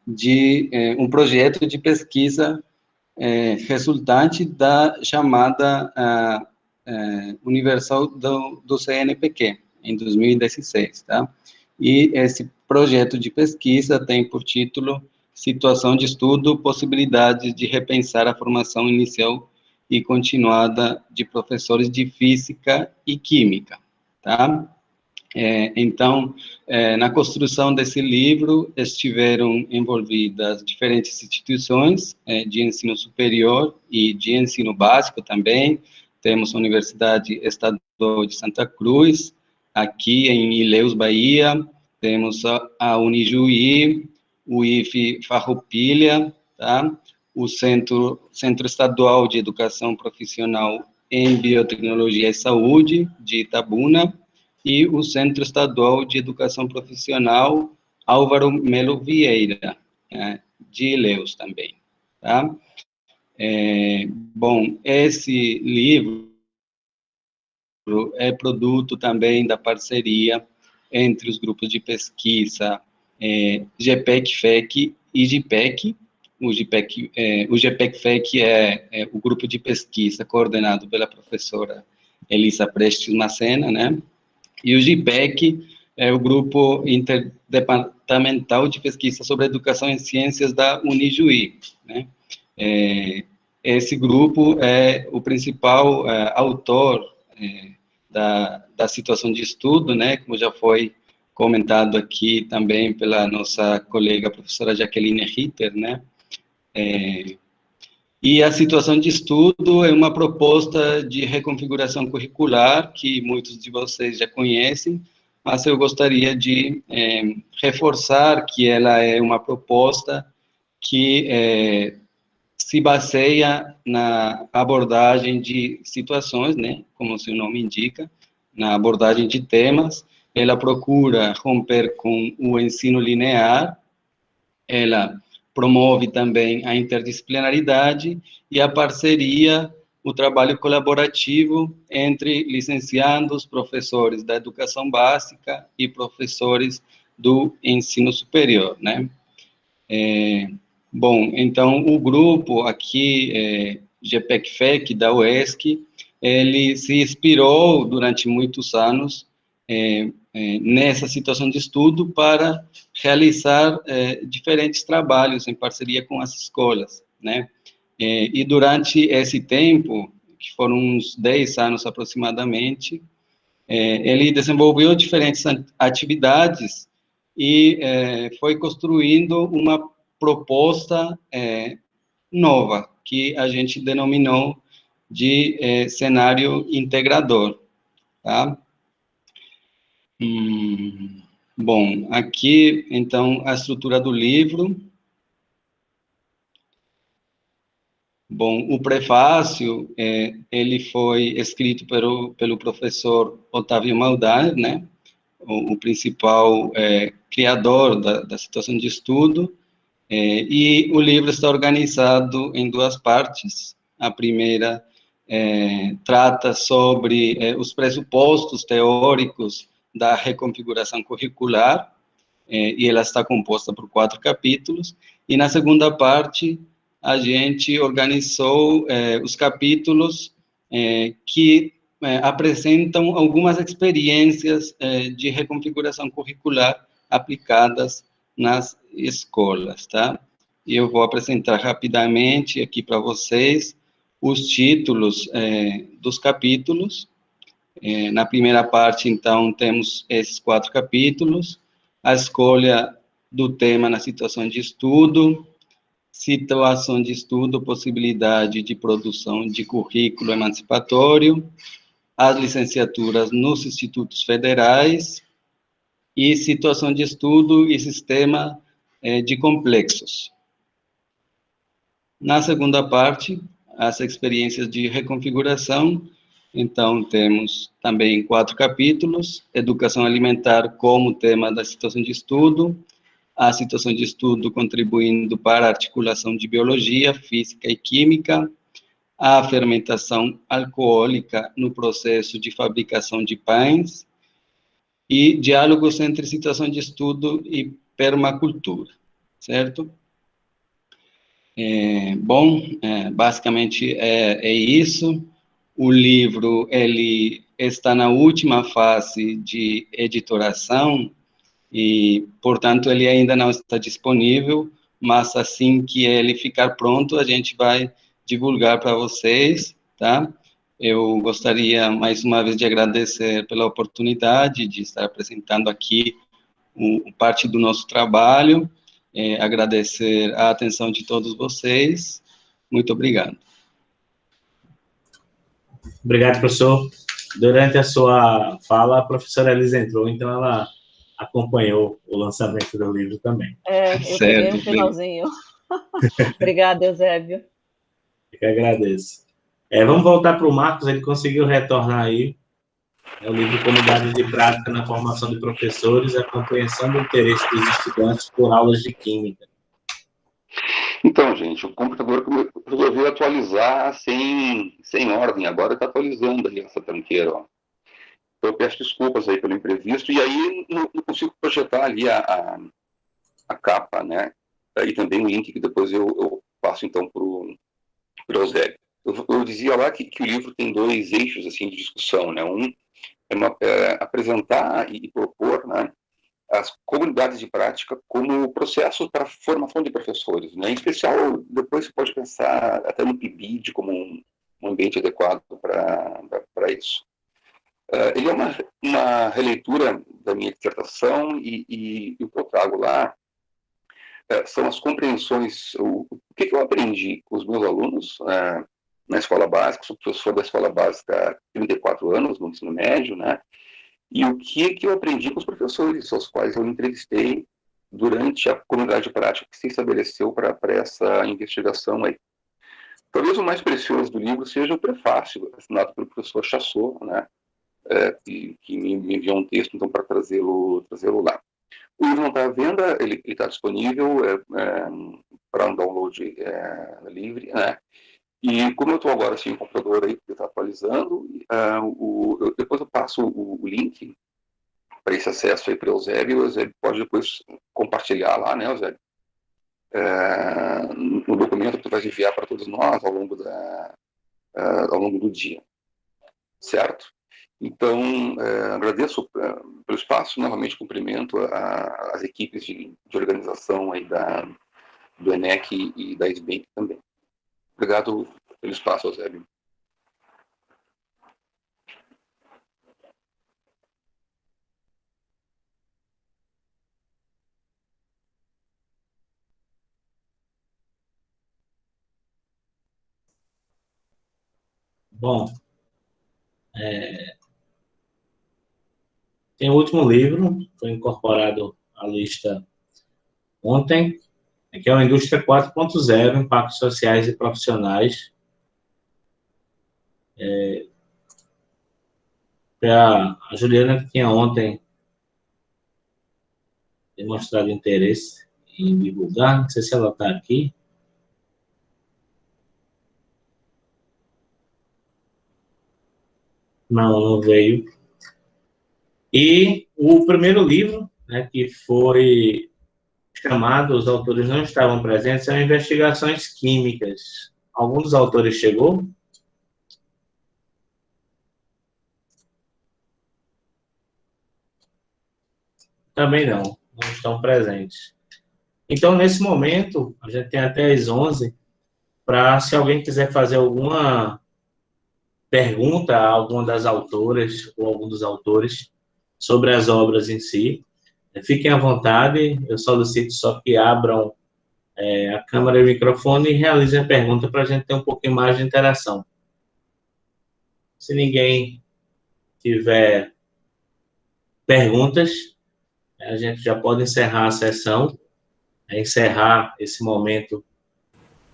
de um projeto de pesquisa resultante da chamada Universal do CNPq, em 2016, tá? E esse projeto de pesquisa tem por título Situação de Estudo, Possibilidades de Repensar a Formação Inicial e Continuada de Professores de Física e Química, tá? Então, na construção desse livro, estiveram envolvidas diferentes instituições de ensino superior e de ensino básico também. Temos a Universidade Estadual de Santa Cruz, aqui em Ilhéus, Bahia, temos a Unijuí, o IFE Farroupilha, tá? O Centro Estadual de Educação Profissional em Biotecnologia e Saúde, de Itabuna, e o Centro Estadual de Educação Profissional Álvaro Melo Vieira, de Ilhéus também, tá? Bom, esse livro é produto também da parceria entre os grupos de pesquisa GPEC-FEC e GPEC. O GPEC-FEC é o grupo de pesquisa coordenado pela professora Elissa Prestes Macena, né? E o GPEC é o grupo interdepartamental de pesquisa sobre educação em ciências da Unijuí, né? Esse grupo é o principal autor da situação de estudo, né? Como já foi comentado aqui também pela nossa colega professora Jaqueline Ritter, né? E a situação de estudo é uma proposta de reconfiguração curricular que muitos de vocês já conhecem, mas eu gostaria de reforçar que ela é uma proposta que se baseia na abordagem de situações, né, como seu nome indica, na abordagem de temas. Ela procura romper com o ensino linear, ela promove também a interdisciplinaridade e a parceria, o trabalho colaborativo entre licenciandos, professores da educação básica e professores do ensino superior, né? Bom, então, o grupo aqui, GPEC-FEC, da UESC, ele se inspirou durante muitos anos nessa situação de estudo para realizar diferentes trabalhos em parceria com as escolas, né? E durante esse tempo, que foram uns 10 anos aproximadamente, ele desenvolveu diferentes atividades e foi construindo uma proposta nova, que a gente denominou de cenário integrador, tá? Bom, aqui, então, a estrutura do livro. Bom, o prefácio, ele foi escrito pelo professor Otávio Maldar, né, o principal criador da situação de estudo, e o livro está organizado em duas partes. A primeira trata sobre os pressupostos teóricos da reconfiguração curricular, e ela está composta por 4 capítulos, e na segunda parte a gente organizou os capítulos que apresentam algumas experiências de reconfiguração curricular aplicadas nas escolas, tá? E eu vou apresentar rapidamente aqui para vocês os títulos dos capítulos. Na primeira parte, então, temos esses 4 capítulos: a escolha do tema na situação de estudo, situação de estudo, possibilidade de produção de currículo emancipatório, as licenciaturas nos institutos federais e situação de estudo e sistema de complexos. Na segunda parte, as experiências de reconfiguração. Então, temos também 4 capítulos: educação alimentar como tema da situação de estudo, a situação de estudo contribuindo para a articulação de biologia, física e química, a fermentação alcoólica no processo de fabricação de pães, e diálogos entre situação de estudo e permacultura, certo? Bom, basicamente é isso. O livro, ele está na última fase de editoração, e, portanto, ele ainda não está disponível, mas assim que ele ficar pronto, a gente vai divulgar para vocês, tá? Eu gostaria, mais uma vez, de agradecer pela oportunidade de estar apresentando aqui parte do nosso trabalho, agradecer a atenção de todos vocês. Muito obrigado. Obrigado, professor. Durante a sua fala, a professora Elisa entrou, então ela acompanhou o lançamento do livro também. Eu peguei o finalzinho. Obrigada, Eusébio. Eu que agradeço. Vamos voltar para o Marcos, ele conseguiu retornar aí. É o livro Comunidades de Prática na Formação de Professores, a compreensão do interesse dos estudantes por aulas de Química. Então, gente, o computador resolveu atualizar sem ordem, agora está atualizando ali essa tranqueira, ó. Eu peço desculpas aí pelo imprevisto, e aí não consigo projetar ali a capa, né? E também o link que depois eu passo, então, para o Eusébio. Eu dizia lá que o livro tem 2 eixos, assim, de discussão, né? Um é apresentar e propor, né, as comunidades de prática como processo para a formação de professores, né? Em especial, depois você pode pensar até no PIBID como um ambiente adequado para isso. Ele é uma releitura da minha dissertação, e o que eu trago lá são as compreensões, o que eu aprendi com os meus alunos na escola básica. Sou professor da escola básica há 34 anos, no ensino médio, né? e o que eu aprendi com os professores, aos quais eu entrevistei durante a comunidade prática que se estabeleceu para essa investigação aí. Talvez o mais precioso do livro seja o prefácio, assinado pelo professor Chassot, né, que me enviou um texto então, para trazê-lo lá. O livro não está à venda, ele está disponível para um download livre, né? E como eu estou agora sem computador aí, porque está atualizando, depois eu passo o link para esse acesso aí para o Eusébio pode depois compartilhar lá, né, Eusébio? No documento que tu vai enviar para todos nós ao longo do dia, certo? Então, agradeço pelo espaço, novamente cumprimento as equipes de organização aí do ENEC e da SBEM também. Obrigado pelo espaço, Eusébio. Bom, tem o último livro, foi incorporado à lista ontem, que é o Indústria 4.0, Impactos Sociais e Profissionais. A Juliana, que tinha ontem demonstrado interesse em divulgar, não sei se ela está aqui. Não veio. E o primeiro livro, né, que foi chamado, os autores não estavam presentes, são Investigações Químicas. Algum dos autores chegou? Também não estão presentes. Então, nesse momento, a gente tem até as 11, para, se alguém quiser fazer alguma pergunta a alguma das autoras ou algum dos autores sobre as obras em si, fiquem à vontade, eu solicito só que abram a câmera e o microfone e realizem a pergunta para a gente ter um pouquinho mais de interação. Se ninguém tiver perguntas, a gente já pode encerrar a sessão, encerrar esse momento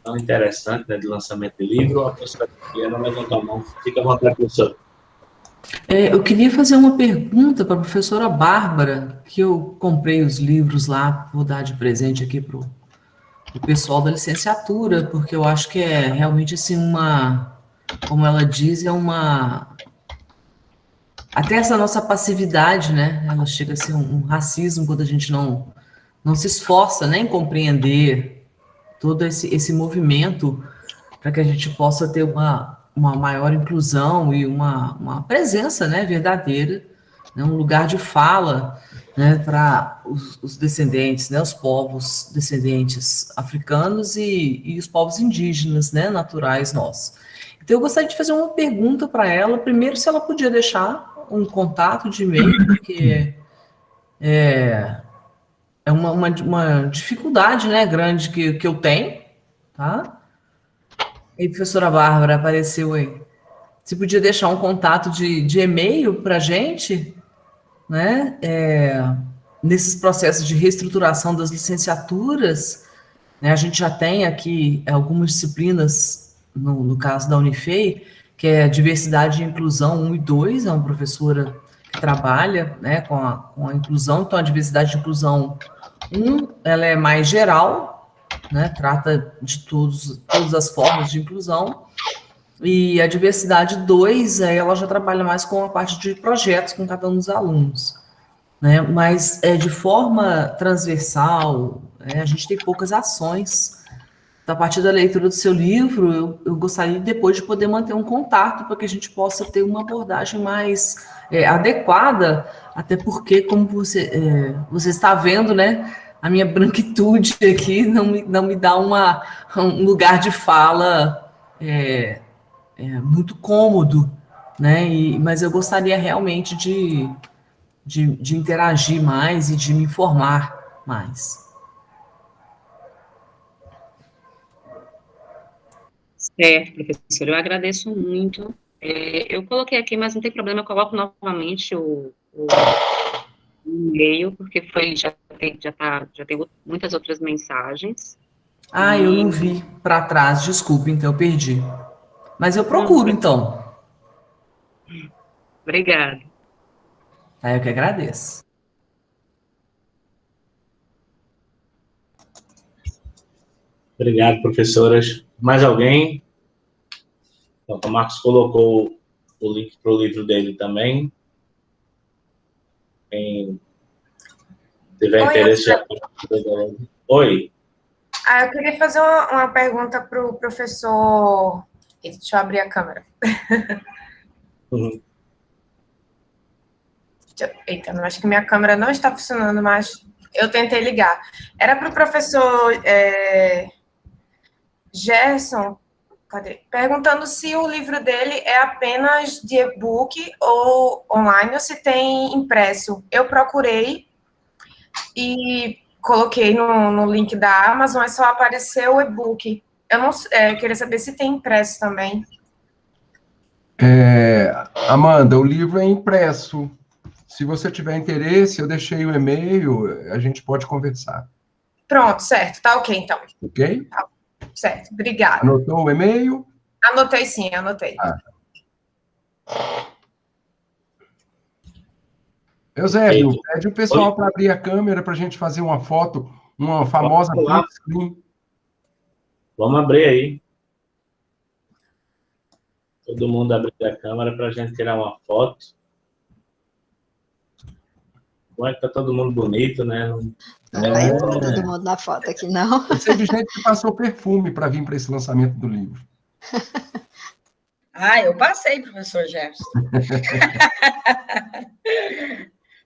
tão interessante, né, de lançamento de livro. A professora Diana levanta a mão, fica à vontade, professora. Eu queria fazer uma pergunta para a professora Bárbara, que eu comprei os livros lá, vou dar de presente aqui para o pessoal da licenciatura, porque eu acho que é realmente assim como ela diz, até essa nossa passividade, né? Ela chega a ser um racismo quando a gente não se esforça, né, em compreender todo esse movimento para que a gente possa ter uma maior inclusão e uma presença, né, verdadeira, né, um lugar de fala, né, para os descendentes, né, os povos descendentes africanos e os povos indígenas, né, naturais nossos. Então, eu gostaria de fazer uma pergunta para ela, primeiro, se ela podia deixar um contato de e-mail, porque é uma dificuldade, né, grande que eu tenho, tá? E a professora Bárbara apareceu aí. Você podia deixar um contato de e-mail para a gente, né? Nesses processos de reestruturação das licenciaturas, né? A gente já tem aqui algumas disciplinas, no caso da Unifei, que é Diversidade e Inclusão 1 e 2, é uma professora que trabalha, né, com a inclusão. Então, a Diversidade e Inclusão 1, ela é mais geral, né, trata de todas as formas de inclusão, e a Diversidade 2, ela já trabalha mais com a parte de projetos com cada um dos alunos, né, mas de forma transversal, a gente tem poucas ações. Então, a partir da leitura do seu livro, eu gostaria depois de poder manter um contato para que a gente possa ter uma abordagem mais adequada, até porque, como você está vendo, né, a minha branquitude aqui não me dá um lugar de fala muito cômodo, né, mas eu gostaria realmente de interagir mais e de me informar mais. Certo, professor, eu agradeço muito. Eu coloquei aqui, mas não tem problema, eu coloco novamente o o e-mail, porque já tem muitas outras mensagens. Ah, eu não vi para trás, desculpe, então eu perdi. Mas eu procuro, então. Obrigada. Eu que agradeço. Obrigado, professoras. Mais alguém? Então, o Marcos colocou o link para o livro dele também. Quem tiver interesse já... Oi. Eu queria fazer uma pergunta para o professor... Deixa eu abrir a câmera. Uhum. Eita, eu acho que minha câmera não está funcionando, mas eu tentei ligar. Era para o professor Gerson, perguntando se o livro dele é apenas de e-book ou online, ou se tem impresso. Eu procurei e coloquei no link da Amazon, só apareceu o e-book. Eu não queria saber se tem impresso também. Amanda, o livro é impresso. Se você tiver interesse, eu deixei o e-mail, a gente pode conversar. Pronto, certo. Tá ok, então. Ok? Tá, certo, obrigada. Anotou o e-mail? Anotei sim, anotei. Eusébio, pede o pessoal para abrir a câmera para a gente fazer uma foto, uma famosa print screen. Vamos abrir aí. Todo mundo abrir a câmera para a gente tirar uma foto. Como é que tá todo mundo bonito, né? Não vai entrar todo mundo na foto aqui, não. Eu sei de gente que passou perfume para vir para esse lançamento do livro. Eu passei, professor Gerson.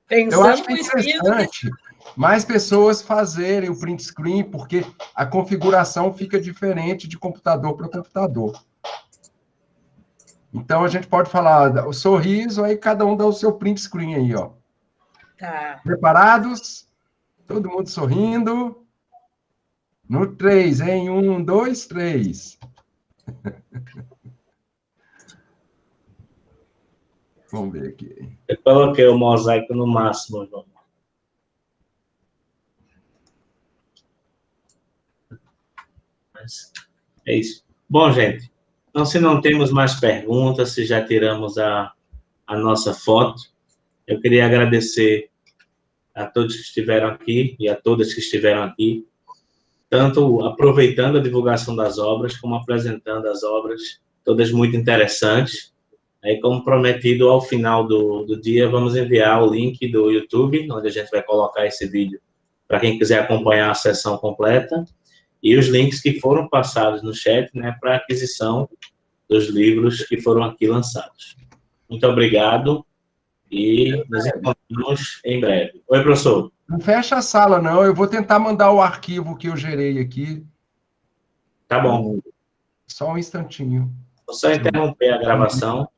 Eu acho que é interessante mais pessoas fazerem o print screen, porque a configuração fica diferente de computador para computador. Então, a gente pode falar o sorriso, aí cada um dá o seu print screen aí, ó. Tá. Preparados? Todo mundo sorrindo. No 3, hein? 1, 2, 3. Vamos ver aqui. Eu coloquei o mosaico no máximo, João. Mas é isso. Bom, gente, então, se não temos mais perguntas, se já tiramos a nossa foto, eu queria agradecer a todos que estiveram aqui e a todas que estiveram aqui, tanto aproveitando a divulgação das obras, como apresentando as obras, todas muito interessantes. Aí, como prometido, ao final do dia, vamos enviar o link do YouTube, onde a gente vai colocar esse vídeo para quem quiser acompanhar a sessão completa, e os links que foram passados no chat, né, para aquisição dos livros que foram aqui lançados. Muito obrigado e nos encontramos em breve. Oi, professor. Não fecha a sala, não. Eu vou tentar mandar o arquivo que eu gerei aqui. Tá bom. Só um instantinho. Vou só interromper a gravação.